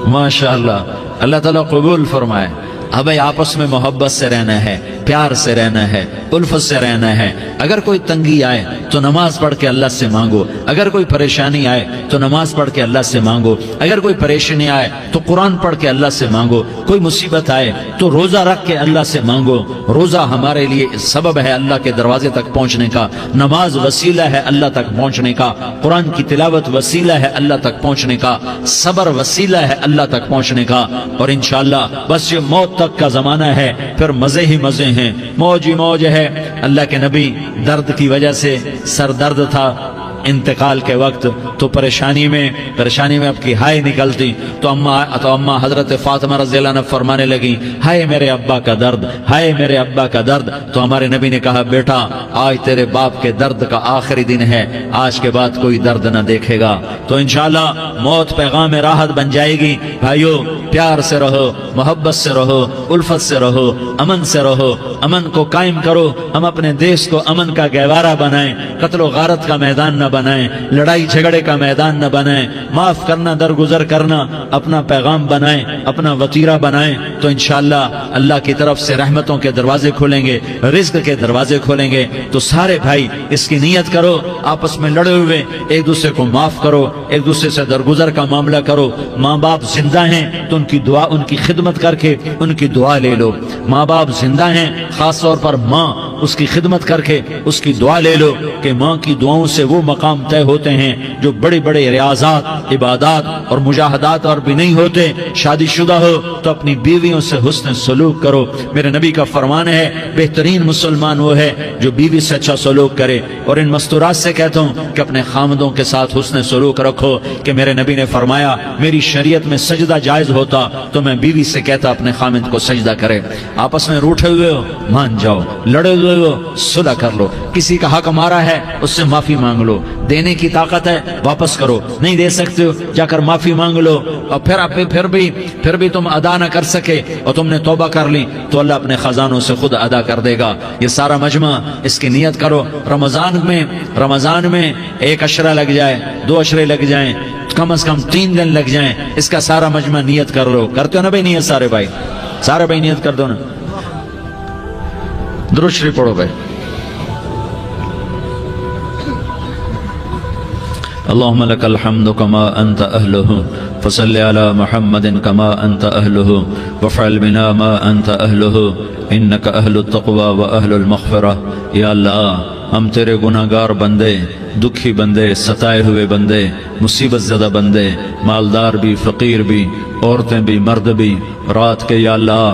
ماشاءاللہ, اللہ تعالیٰ قبول فرمائے. اب بھائی آپس میں محبت سے رہنا ہے, پیار سے رہنا ہے, الفت سے رہنا ہے. اگر کوئی تنگی آئے تو نماز پڑھ کے اللہ سے مانگو, اگر کوئی پریشانی آئے تو نماز پڑھ کے اللہ سے مانگو, اگر کوئی پریشانی آئے تو قرآن پڑھ کے اللہ سے مانگو, کوئی مصیبت آئے تو روزہ رکھ کے اللہ سے مانگو. روزہ ہمارے لیے سبب ہے اللہ کے دروازے تک پہنچنے کا, نماز وسیلہ ہے اللہ تک پہنچنے کا, قرآن کی تلاوت وسیلہ ہے اللہ تک پہنچنے کا, صبر وسیلہ ہے اللہ تک پہنچنے کا. اور انشاءاللہ بس یہ موت تک کا زمانہ ہے, پھر مزے ہی مزے ہیں, موج ہی موج ہے. اللہ کے نبی درد کی وجہ سے سر درد تھا انتقال کے وقت, تو پریشانی میں اب کی ہائے نکلتی تو اماں حضرت فاطمہ رضی اللہ عنہ فرمانے لگی ہائے میرے ابا کا درد, ہائے میرے ابا کا درد. تو ہمارے نبی نے کہا بیٹا آج تیرے باپ کے درد کا آخری دن ہے, آج کے بعد کوئی درد نہ دیکھے گا. تو انشاءاللہ موت پیغام راحت بن جائے گی. بھائیو پیار سے رہو, محبت سے رہو, الفت سے رہو, امن سے رہو, امن کو قائم کرو. ہم اپنے دیش کو امن کا گہوارہ بنائیں, قتل و غارت کا میدان نہ بنائیں, لڑائی جھگڑے کا میدان نہ بنائیں, معاف کرنا درگزر کرنا اپنا پیغام بنائیں, اپنا وطیرہ بنائیں. تو انشاءاللہ اللہ کی طرف سے رحمتوں کے دروازے کھولیں گے, رزق کے دروازے کھولیں گے. تو سارے بھائی اس کی نیت کرو, آپس میں لڑے ہوئے ایک دوسرے کو معاف کرو, ایک دوسرے سے درگزر کا معاملہ کرو. ماں باپ زندہ ہیں تو ان کی دعا, ان کی خدمت کر کے ان کی دعا لے لو. ماں باپ زندہ ہیں, خاص طور پر ماں, اس کی خدمت کر کے اس کی دعا لے لو, کہ ماں کی دعاؤں سے وہ مقام طے ہوتے ہیں جو بڑے بڑے ریاضات, عبادات اور مجاہدات اور بھی نہیں ہوتے. شادی شدہ ہو تو اپنی بیویوں سے حسن سلوک کرو. میرے نبی کا فرمان ہے بہترین مسلمان وہ ہے جو بیوی سے اچھا سلوک کرے. اور ان مستورات سے کہتا ہوں کہ اپنے خامدوں کے ساتھ حسن سلوک رکھو, کہ میرے نبی نے فرمایا میری شریعت میں سجدہ جائز ہوتا تو میں بیوی سے کہتا اپنے خامد کو سجدہ کرے. آپس میں روٹھے ہوئے ہو مان جاؤ, لڑے ہوئے ہو صلح کر لو, کسی کا حق مارا ہے اس سے معافی مانگ لو, دینے کی طاقت ہے واپس کرو, نہیں دے سکتے ہو جا کر معافی مانگ لو. اور پھر بھی تم ادا نہ کر سکے اور تم نے توبہ کر لی تو اللہ اپنے خزانوں سے خود ادا کر دے گا. یہ سارا مجمع اس کی نیت کرو. رمضان میں 1 عشرہ لگ جائے, 2 عشرے لگ جائیں, کم از کم 3 دن لگ جائیں, اس کا سارا مجمع نیت کر لو. کرتے ہو نا بھائی نیت؟ سارے بھائی نیت کر دو نا. درود شریف پڑھو بھائی. اللهم لك الحمد كما أنت أهله فصل على محمد كما أنت أهله وفعل بنا ما أنت أهله إنك أهل التقوى وأهل المغفرة. یا اللہ ہم تیرے گناہگار بندے, دکھی بندے, ستائے ہوئے بندے, مصیبت زدہ بندے, مالدار بھی, فقیر بھی, عورتیں بھی, مرد بھی, رات کے یا اللہ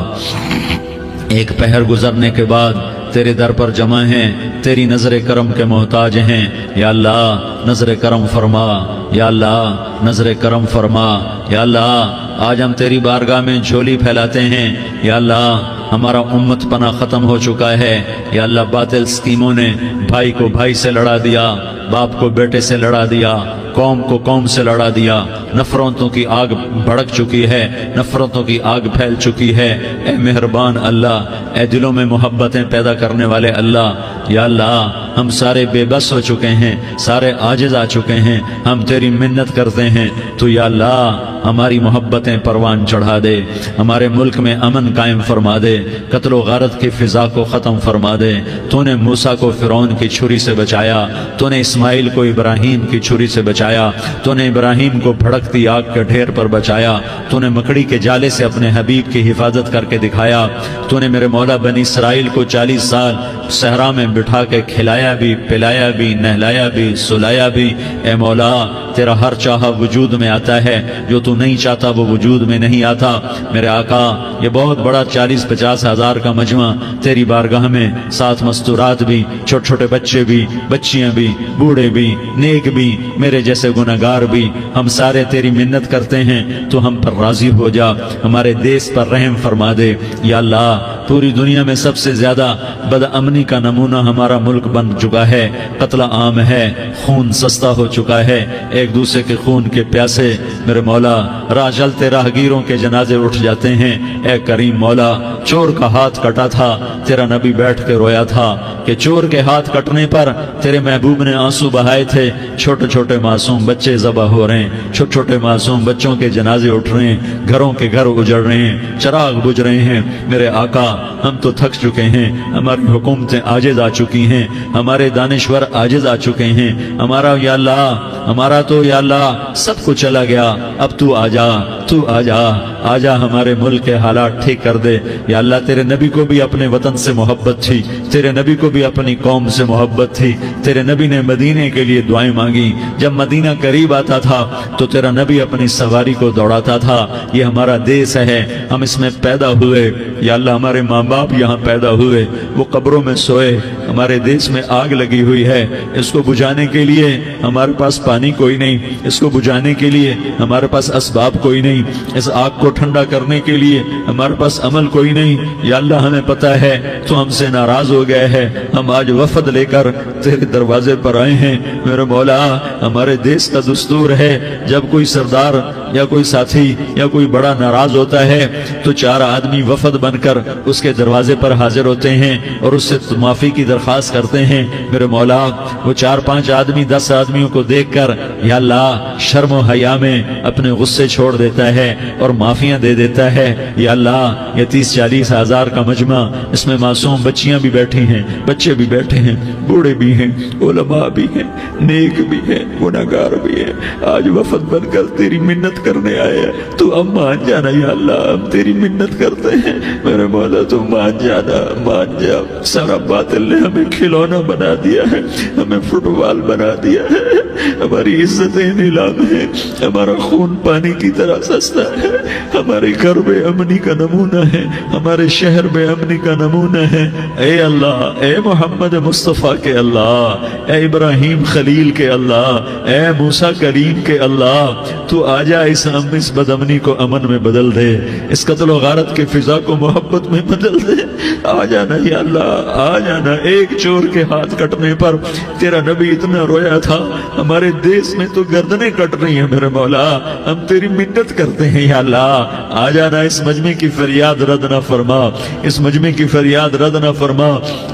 ایک پہر گزرنے کے بعد تیرے در پر جمع ہیں, تیری نظر کرم کے محتاج ہیں. یا اللہ نظر کرم فرما, یا اللہ نظر کرم فرما. یا اللہ آج ہم تیری بارگاہ میں جھولی پھیلاتے ہیں. یا اللہ ہمارا امت پناہ ختم ہو چکا ہے. یا اللہ باطل سکیموں نے بھائی کو بھائی سے لڑا دیا, باپ کو بیٹے سے لڑا دیا, قوم کو قوم سے لڑا دیا. نفرتوں کی آگ بھڑک چکی ہے, نفرتوں کی آگ پھیل چکی ہے. اے مہربان اللہ, اے دلوں میں محبتیں پیدا کرنے والے اللہ, یا اللہ ہم سارے بے بس ہو چکے ہیں، سارے عاجز آ چکے ہیں، ہم تیری منت کرتے ہیں تو یا اللہ ہماری محبتیں پروان چڑھا دے، ہمارے ملک میں امن قائم فرما دے، قتل و غارت کی فضا کو ختم فرما دے۔ تو نے موسیٰ کو فرعون کی چھری سے بچایا، تو نے اسماعیل کو ابراہیم کی چھری سے بچایا، تو نے ابراہیم کو بھڑکتی آگ کے ڈھیر پر بچایا، تو نے مکڑی کے جالے سے اپنے حبیب کی حفاظت کر کے دکھایا، تو نے میرے مولا بنی اسرائیل کو 40 سال صحرا میں بٹھا کے کھلایا بھی، پلایا بھی، نہلایا بھی، سلایا بھی۔ اے مولا تیرا ہر چاہا وجود میں آتا ہے، جو تو نہیں چاہتا وہ وجود میں نہیں آتا۔ میرے آقا یہ بہت بڑا 40-50 ہزار کا مجمع تیری بارگاہ میں، ساتھ مستورات بھی، چھوٹے چھوٹے بچے بھی، بچیاں بھی، بوڑھے بھی، نیک بھی، میرے جیسے گناہگار بھی، ہم سارے تیری منت کرتے ہیں تو ہم پر راضی ہو جا، ہمارے دیس پر رحم فرما دے۔ یا اللہ پوری دنیا میں سب سے زیادہ بد امنی کا نمونہ ہمارا ملک بن چکا ہے، قتل عام ہے، خون سستا ہو چکا ہے، ایک دوسرے کے خون کے پیاسے میرے مولا راہ چلتے راہگیروں کے جنازے اٹھ جاتے ہیں۔ اے کریم مولا چور کا ہاتھ کٹا تھا، تیرا نبی بیٹھ کے رویا تھا کہ چور کے ہاتھ کٹنے پر تیرے محبوب نے آنسو بہائے تھے، چھوٹے چھوٹے معصوم بچے ذبح ہو رہے ہیں، چھوٹے چھوٹے معصوم بچوں کے جنازے اٹھ رہے ہیں، گھروں کے گھر اجڑ رہے ہیں، چراغ بجھ رہے ہیں۔ میرے آقا ہم تو تھک چکے ہیں، ہماری حکومتیں عاجز آ چکی ہیں، ہمارے دانشور عاجز آ چکے ہیں، ہمارا یا اللہ ہمارا تو یا اللہ سب کچھ چلا گیا، اب تو آ جا، تو آ جا، آ جا ہمارے ملک کے حالات ٹھیک کر دے۔ یا اللہ تیرے نبی کو بھی اپنے وطن سے محبت تھی، تیرے نبی کو بھی اپنی قوم سے محبت تھی، تیرے نبی نے مدینے کے لیے دعائیں مانگی، جب مدینہ قریب آتا تھا تو تیرا نبی اپنی سواری کو دوڑاتا تھا۔ یہ ہمارا دیس ہے، ہم اس میں پیدا ہوئے، یا اللہ ہمارے ماں باپ یہاں پیدا ہوئے، وہ قبروں میں سوئے، ہمارے دیس میں آگ لگی ہوئی ہے، اس کو بجھانے کے لیے ہمارے پاس پانی کوئی نہیں، اس کو بجھانے کے لیے ہمارے پاس اسباب کوئی نہیں، اس آگ کو ٹھنڈا کرنے کے لیے ہمارے پاس عمل کوئی نہیں۔ یا اللہ ہمیں پتہ ہے تو ہم سے ناراض ہو گئے ہیں، ہم آج وفد لے کر تیرے دروازے پر آئے ہیں۔ میرے مولا ہمارے دیس کا دستور ہے جب کوئی سردار یا کوئی ساتھی یا کوئی بڑا ناراض ہوتا ہے تو 4 آدمی وفد بن کر اس کے دروازے پر حاضر ہوتے ہیں اور اس سے معافی کی درخواست کرتے ہیں۔ میرے مولا وہ 4-5 آدمی 10 آدمیوں کو دیکھ کر یا اللہ شرم و حیا میں اپنے غصے چھوڑ دیتا ہے اور معافیاں دے دیتا ہے۔ یا اللہ یہ 30-40 ہزار کا مجمع، اس میں معصوم بچیاں بھی بیٹھی ہیں، بچے بھی بیٹھے ہیں، بوڑھے بھی ہیں، علماء بھی ہیں، نیک بھی ہیں، گناہگار بھی ہیں، آج وفد بن کر تیری منت کرنے آئے ہیں، تو اب مان جانا یا اللہ، ہم تیری منت کرتے ہیں میرے مولا، تو مان جانا، مان جا۔ سارا باطل نے ہمیں کھلونا بنا دیا ہے، ہمیں فٹ بال بنا دیا ہے، ہماری عزتیں نیلام ہے، ہمارا خون پانی کی طرح سستا ہے، ہمارے گھر بے امنی کا نمونہ ہے، ہمارے شہر بے امنی کا نمونہ ہے۔ اے اللہ، اے محمد مصطفیٰ کے اللہ، اے ابراہیم خلیل کے اللہ، اے موسیٰ کلیم کے اللہ، تو آجا اس بد امنی کو امن میں بدل دے، اس قتل و غارت کے فضا کو محبت میں بدل دے۔ آ جانا یا اللہ، آ جانا۔ ایک چور کے ہاتھ کٹنے پر تیرا نبی اتنا رویا تھا، ہمارے دیس میں تو گردنیں کٹ رہی ہیں میرے مولا، ہم تیری منت کرتے ہیں یا اللہ، آ جانا۔ اس مجمع کی فریاد رد نہ فرما، اس مجمع کی فریاد رد نہ فرما،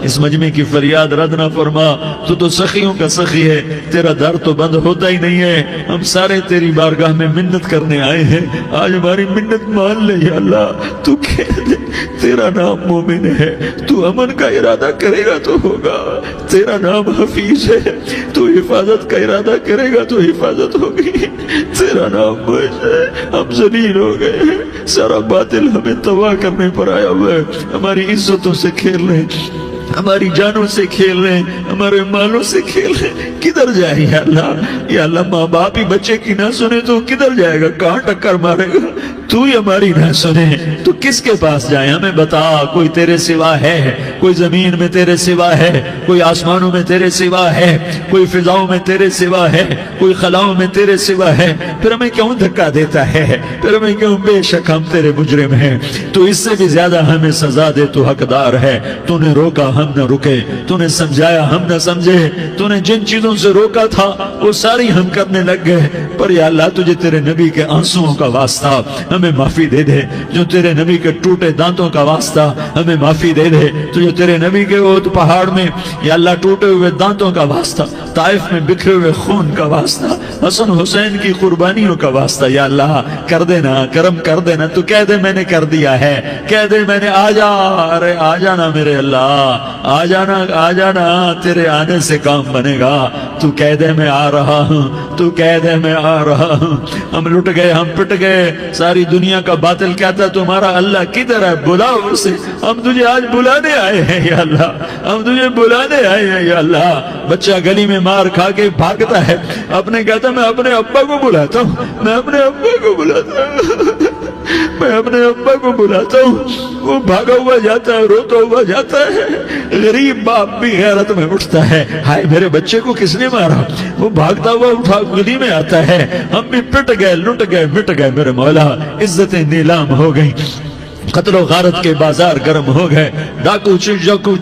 اس مجمع کی فریاد رد نہ فرما۔ تو سخیوں کا سخی ہے، تیرا در تو بند ہوتا ہی نہیں ہے، ہم سارے تیری بارگاہ میں منت کرنے آئے ہیں، آج ہماری منت مان لے یا اللہ۔ تو کہہ دے تیرا نام مومن ہے، تو امن کا ارادہ کرے گا تو ہوگا، تیرا نام حفیظ ہے، تو حفاظت کا ارادہ کرے گا تو حفاظت ہوگی، تیرا نام موج ہے۔ ہم ذلیل ہو گئے ہیں، سارا باطل ہمیں تباہ کرنے پر آیا ہوا ہے، ہماری عزتوں سے کھیل رہے ہیں، ہماری جانوں سے کھیل رہے ہیں، ہمارے مالوں سے کھیل رہے ہیں۔ کدھر جائے یا اللہ؟ یا اللہ ماں باپ ہی بچے کی نہ سنے تو کدھر جائے گا؟ کہاں ٹکر مارے گا؟ تو ہی ہماری نہ سنے تو کس کے پاس جائیں؟ ہمیں بتا، کوئی تیرے سوا ہے؟ کوئی زمین میں تیرے سوا ہے؟ کوئی آسمانوں میں تیرے سوا ہے؟ کوئی فضاؤں میں تیرے سوا ہے؟ کوئی خلاؤں میں تیرے سوا ہے؟ پھر ہمیں کیوں دھکا دیتا ہے؟ پھر ہمیں کیوں؟ بے شک ہم تیرے مجرم ہیں، تو اس سے بھی زیادہ ہمیں سزا دے، تو حقدار ہے۔ تو نے روکا ہم نہ رکے، تو نے سمجھایا ہم نہ سمجھے، تو نے جن چیزوں سے روکا تھا وہ ساری ہم کرنے لگ گئے، پر یا اللہ تجھے تیرے نبی کے آنسوؤں کا واسطہ ہمیں معافی دے دے، جو تیرے نبی کے ٹوٹے دانتوں کا واسطہ ہمیں معافی دے دے، تو جو تیرے نبی کے وہ پہاڑ میں یا اللہ ٹوٹے ہوئے دانتوں کا واسطہ، طائف میں بکھرے ہوئے خون کا واسطہ، حسن حسین کی قربانیوں کا واسطہ یا اللہ کر دینا، کرم کر دینا۔ تو کہہ دے میں نے کر دیا ہے، کہہ دے میں نے، آ جا، ارے آ جانا میرے اللہ، آ جانا، آ جانا، تیرے آنے سے کام بنے گا۔ تو کہہ دے میں آ رہا ہوں، تو کہہ دے میں آ رہا ہوں۔ ہم لٹ گئے، ہم پٹ گئے، ساری دنیا کا باطل کہتا تمہارا اللہ کدھر ہے، بلاؤ اسے، ہم تجھے آج بلانے آئے ہیں یا اللہ، ہم تجھے بلانے آئے ہیں یا اللہ۔ بچہ گلی میں مار کھا کے بھاگتا ہے، اپنے کہتا میں اپنے ابا کو بلاتا ہوں، میں اپنے ابا کو بلاتا ہوں، میں اپنے ابا کو بلاتا ہوں، وہ بھاگا ہوا جاتا ہے، روتا ہوا جاتا ہے۔ غریب باپ بھی غیرت میں اٹھتا ہے، ہائے میرے بچے کو کس نے مارا، وہ بھاگتا ہوا اٹھا گلی میں آتا ہے۔ ہم بھی پٹ گئے، لٹ گئے، مٹ گئے میرے مولا، عزتیں نیلام ہو گئی، قتل و غارت کے بازار گرم ہو گئے، ڈاکو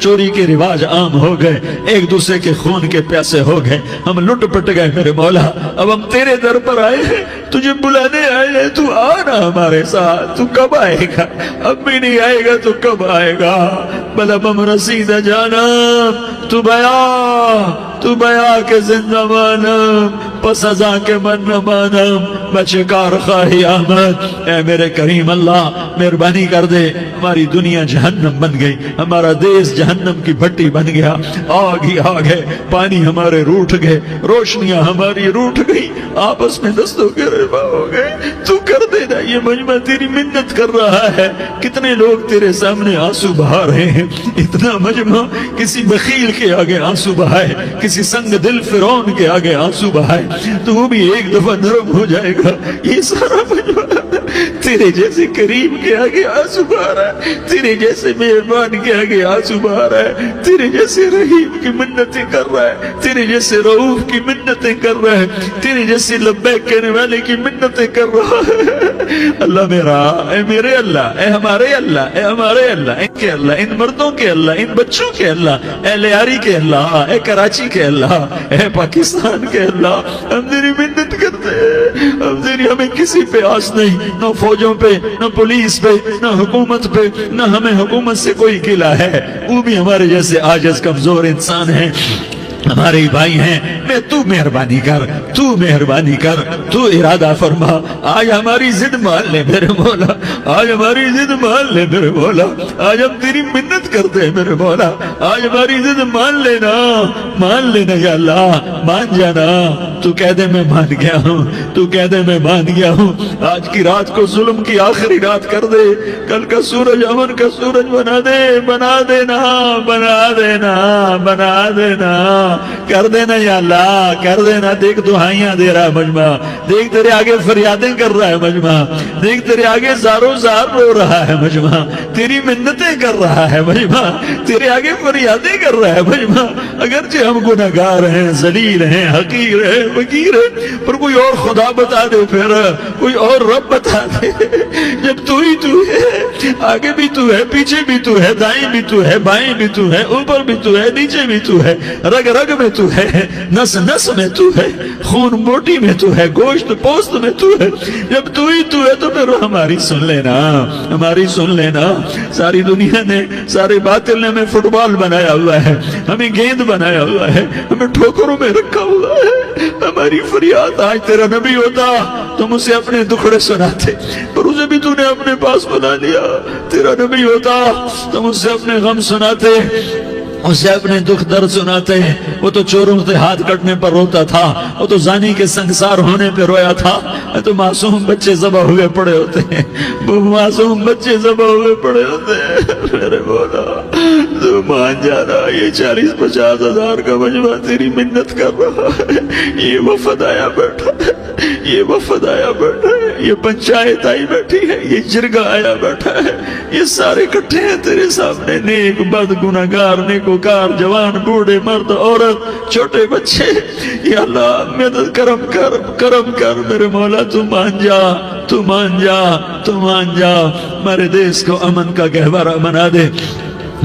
چوری کے رواج عام ہو گئے، ایک دوسرے کے خون کے پیاسے ہو گئے، ہم لٹ پٹ گئے میرے مولا۔ اب ہم تیرے در پر آئے ہیں، تجھے بلانے آئے ہیں، تو آنا ہمارے ساتھ۔ تو کب آئے گا؟ اب بھی نہیں آئے گا تو کب آئے گا؟ بلب ہم رسید جانم، تو بیا کے زندہ مانم، پس ازاں کے من نہ مانم، بچکار خواہی آمد۔ اے میرے کریم اللہ مہربانی کر دے، ہماری دنیا جہنم بن گئی، ہمارا دیس جہنم کی بھٹی بن گیا، آگ ہی آگ ہے، پانی ہمارے روٹھ گئے، روشنیاں ہماری روٹھ گئی، آپس میں دستوں کے ربا ہو گئے۔ تو کر دینا، یہ مجمع تیری منت کر رہا ہے۔ کتنے لوگ تیرے سامنے آنسو بہا رہے ہیں، اتنا مجمع کسی بخیل کے آگے آنسو بہائے، کسی سنگ دل فرعون کے آگے آنسو بہائے تو وہ بھی ایک دفعہ نرم ہو جائے گا۔ یہ سارا مجمع تیرے جیسے کریم کے آگے آنسو بہا رہا ہے، تیرے جیسے مہربان کے آگے آنسو بہا رہا ہے، تیرے جیسے رحیم کی منتیں کر رہا ہے، تیرے جیسے رؤوف کی منتیں کر رہا ہے، تیرے جیسے لبیک کہنے والے کی منتیں کر رہا ہے۔ اللہ میرا، اے میرے اللہ، اے ہمارے اللہ، اے ہمارے اللہ، ان کے اللہ، ان مردوں کے اللہ، ان بچوں کے اللہ، اے لیاری کے اللہ، اے کراچی کے اللہ، اے پاکستان کے اللہ، ہم تیری منت کرتے ہیں، ہم تیری، ہمیں کسی پہ آس نہیں، نہ فوجوں پہ، نہ پولیس پہ، نہ حکومت پہ، نہ ہمیں حکومت سے کوئی گلہ ہے، وہ بھی ہمارے جیسے عاجز کمزور انسان ہیں، ہمارے بھائی ہیں۔ میں تو مہربانی کر، تو مہربانی کر، تو ارادہ فرما، آج ہماری ضد مان لے میرے مولا، آج ہماری ضد مان لے میرے مولا، آج ہم تیری منت کرتے ہیں میرے مولا، آج ہماری ضد مان لینا، مان لینا یا اللہ، مان جانا۔ تو کہہ دے میں مان گیا ہوں، تو کہہ دے میں مان گیا ہوں۔ آج کی رات کو ظلم کی آخری رات کر دے، کل کا سورج امن کا سورج بنا دے، بنا دینا، بنا دینا، بنا دینا، کر دینا یا اللہ، کر دینا۔ دیکھ دعائیاں دے رہا ہے مجمع، دیکھ تیرے آگے فریادیں کر رہا ہے مجمع، دیکھ تیرے آگے زارو زار رو رہا ہے مجمع، تیری منتیں کر رہا ہے مجمع، تیرے آگے فریادیں کر رہا ہے مجمع۔ اگرچہ ہم گناہگار ہیں، ذلیل ہیں، حقیر ہیں، فقیر ہیں، پر کوئی اور خدا بتا دے، پھر کوئی اور رب بتا دے۔ جب تو ہی تو ہے، آگے بھی تو ہے، پیچھے بھی تو ہے، دائیں بھی تو ہے، بائیں بھی تو ہے، اوپر بھی تو ہے، نیچے بھی تو ہے، رگ رگ میں تو ہے، نس نس میں تو ہے، خون موٹی میں تو ہے، گوشت پوست میں تو ہے۔ جب تو ہی تو ہے تو پھر ہماری سن لینا، ہماری سن لینا۔ ساری دنیا نے، سارے باطل نے ہمیں فٹ بال بنایا ہوا ہے، ہمیں گیند بنایا ہوا ہے، ہمیں ٹھوکروں میں رکھا ہوا ہے۔ ہماری فریاد، آج تیرا نبی ہوتا تم اسے اپنے دکھڑے سناتے، پر اسے بھی تو نے اپنے پاس بنا لیا۔ تیرا نبی ہوتا تم اسے اپنے غم سناتے، اسے اپنے دکھ درد سناتے۔ وہ تو چوروں سے ہاتھ کٹنے پر روتا تھا، وہ تو زانی کے سنگسار ہونے پہ رویا تھا، تو معصوم بچے ذبح ہوئے پڑے ہوتے ہیں، وہ معصوم بچے ذبح ہوئے پڑے ہوتے ہیں۔ میرے مولا تو مان جانا، یہ 40-50 ہزار کا مجمع تیری منت کر رہا ہے، یہ وفد آیا بیٹھا ہے، یہ وفد آیا بیٹھا ہے، یہ پنچایت آئی بیٹھی ہے، یہ جرگہ آیا بیٹھا ہے، یہ سارے اکٹھے ہیں تیرے سامنے، نیک بد گناہگار نیکوکار، جوان بوڑھے مرد عورت چھوٹے بچے۔ یا اللہ مدد کرم کر، کرم کر میرے مولا، تو مان جا، تو مان جا، تو مان جا، ہمارے دیس کو امن کا گہوارہ بنا دے۔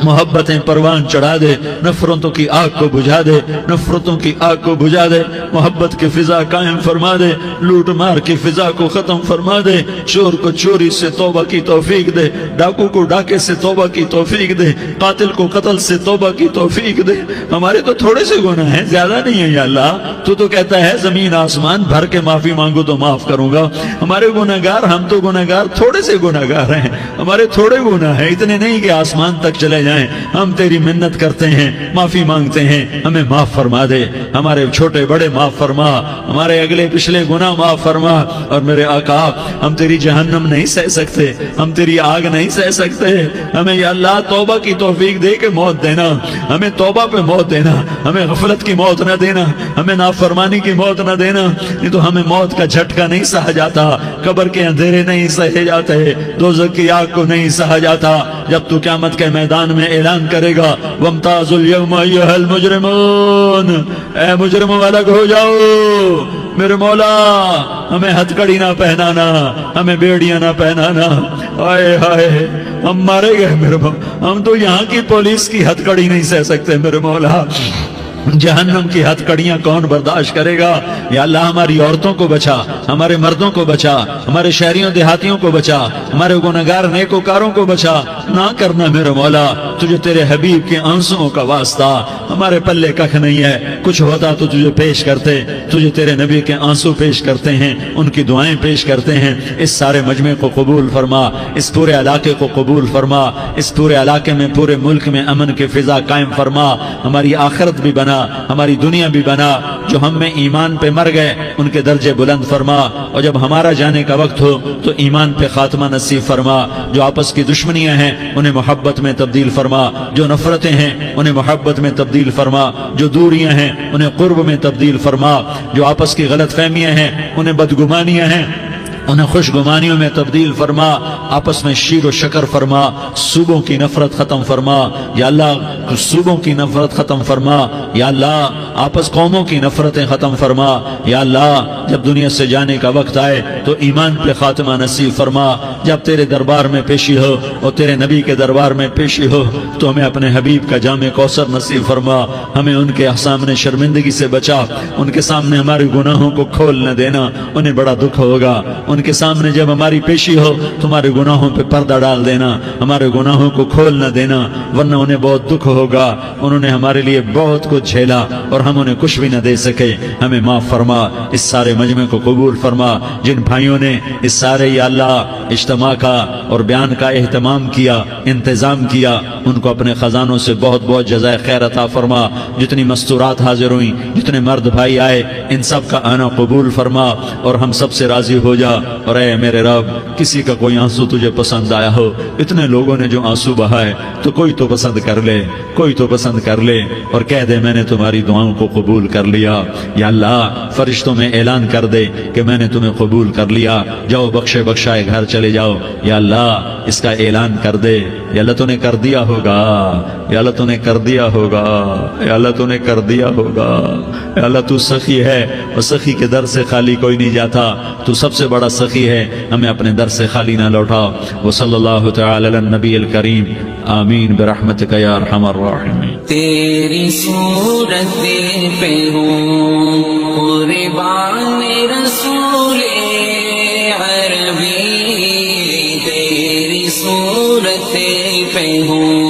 محبتیں پروان چڑھا دے، نفرتوں کی آگ کو بجھا دے، نفرتوں کی آگ کو بجھا دے، محبت کی فضا قائم فرما دے، لوٹ مار کی فضا کو ختم فرما دے، چور کو چوری سے توبہ کی توفیق دے، ڈاکو کو ڈاکے سے توبہ کی توفیق دے، قاتل کو قتل سے توبہ کی توفیق دے۔ ہمارے تو تھوڑے سے گناہ ہیں، زیادہ نہیں ہے یا اللہ، تو کہتا ہے زمین آسمان بھر کے معافی مانگو تو معاف کروں گا۔ ہمارے گناہگار، ہم تو گناہگار تھوڑے سے گناہگار ہیں، ہمارے تھوڑے گناہ ہیں، اتنے نہیں کہ آسمان تک چلے جائیں۔ ہم تیری منت کرتے ہیں، معافی مانگتے ہیں، ہمیں معاف فرما دے، ہمارے چھوٹے بڑے معاف فرما، ہمارے اگلے پچھلے گناہ معاف فرما۔ اور میرے آقا، ہم تیری جہنم نہیں سہ سکتے، ہم تیری آگ نہیں سہ سکتے، ہمیں یا اللہ توبہ کی توفیق دے کے موت دینا، ہمیں توبہ پہ موت دینا، ہمیں غفلت کی موت نہ دینا، ہمیں نافرمانی کی موت نہ دینا، نہیں تو ہمیں موت کا جھٹکا نہیں سہا جاتا، قبر کے اندھیرے نہیں سہے جاتے، دوزخ کی آگ کو نہیں سہا جاتا۔ جب تو قیامت کے میدان میں اعلان کرے گا وَامْتَازُوا الْيَوْمَ أَيُّهَا الْمُجْرِمُونَ، اے مجرموں الگ ہو جاؤ، میرے مولا ہمیں ہتھ کڑی نہ پہنانا، ہمیں بیڑیاں نہ پہنانا، آئے ہائے ہم مارے گئے میرے مولا، ہم تو یہاں کی پولیس کی ہتھ کڑی نہیں سہ سکتے میرے مولا، جہنم کی ہتھ کڑیاں کون برداشت کرے گا؟ یا اللہ ہماری عورتوں کو بچا، ہمارے مردوں کو بچا، ہمارے شہریوں دیہاتیوں کو بچا، ہمارے گنہگار نیکوکاروں کو بچا، نہ کرنا میرے مولا، تجھے تیرے حبیب کے آنسوؤں کا واسطہ، ہمارے پلے ککھ نہیں ہے، کچھ ہوتا تو تجھے پیش کرتے، تجھے تیرے نبی کے آنسو پیش کرتے ہیں، ان کی دعائیں پیش کرتے ہیں۔ اس سارے مجمع کو قبول فرما، اس پورے علاقے کو قبول فرما، اس پورے علاقے میں پورے ملک میں امن کی فضا قائم فرما، ہماری آخرت بھی بنا، ہماری دنیا بھی بنا، جو ہم میں ایمان پہ مر گئے ان کے درجے بلند فرما، اور جب ہمارا جانے کا وقت ہو تو ایمان پہ خاتمہ نصیب فرما، جو آپس کی دشمنیاں ہیں انہیں محبت میں تبدیل فرما، جو نفرتیں ہیں انہیں محبت میں تبدیل فرما، جو دوریاں ہیں انہیں قرب میں تبدیل فرما، جو آپس کی غلط فہمیاں ہیں انہیں بدگمانیاں ہیں انہیں خوش گمانیوں میں تبدیل فرما، آپس میں شیر و شکر فرما، صوبوں کی نفرت ختم فرما یا اللہ، صوبوں کی نفرت ختم فرما یا اللہ، آپس قوموں کی نفرتیں ختم فرما یا اللہ، جب دنیا سے جانے کا وقت آئے تو ایمان پہ خاتمہ نصیب فرما، جب تیرے دربار میں پیشی ہو اور تیرے نبی کے دربار میں پیشی ہو تو ہمیں اپنے حبیب کا جام کوثر نصیب فرما، ہمیں ان کے سامنے شرمندگی سے بچا، ان کے سامنے ہمارے گناہوں کو کھول نہ دینا، انہیں بڑا دکھ ہوگا، ان کے سامنے جب ہماری پیشی ہو تمہارے گناہوں پہ پردہ ڈال دینا، ہمارے گناہوں کو کھول نہ دینا، ورنہ انہیں بہت دکھ ہوگا، انہوں نے ہمارے لیے بہت کچھ جھیلا اور ہم انہیں کچھ بھی نہ دے سکے، ہمیں معاف فرما، اس سارے مجمع کو قبول فرما، جن بھائیوں نے اس سارے یا اللہ اجتماع کا اور بیان کا اہتمام کیا، انتظام کیا، ان کو اپنے خزانوں سے بہت بہت جزائے خیر عطا فرما، جتنی مستورات حاضر ہوئیں، جتنے مرد بھائی آئے، ان سب کا آنا قبول فرما اور ہم سب سے راضی ہو جا، اور اے میرے رب کسی کا کوئی آنسو تجھے پسند آیا ہو، اتنے لوگوں نے جو آنسو بہائے تو کوئی تو پسند کر لے، کوئی تو پسند کر لے اور کہہ دے میں نے تمہاری دعاؤں کو قبول کر لیا، یا اللہ فرشتوں میں اعلان کر دے کہ میں نے تمہیں قبول کر لیا، جاؤ بخشے بخشائے گھر چلے جاؤ، یا اللہ اس کا اعلان کر دے، یا اللہ تو نے کر دیا ہوگا، یا اللہ تو نے کر دیا ہوگا، یا اللہ تو نے کر دیا ہوگا، یا اللہ تو سخی ہے اور سخی کے در سے خالی کوئی نہیں جاتا، تو سب سے بڑا سخی ہے، ہمیں اپنے در سے خالی نہ لوٹا۔ وصلی اللہ تعالی علی النبی الکریم، آمین برحمتک یا ارحم الراحمین۔ تیری صورت پہ ہوں قربان رسول عربی، تیری صورت پہ ہوں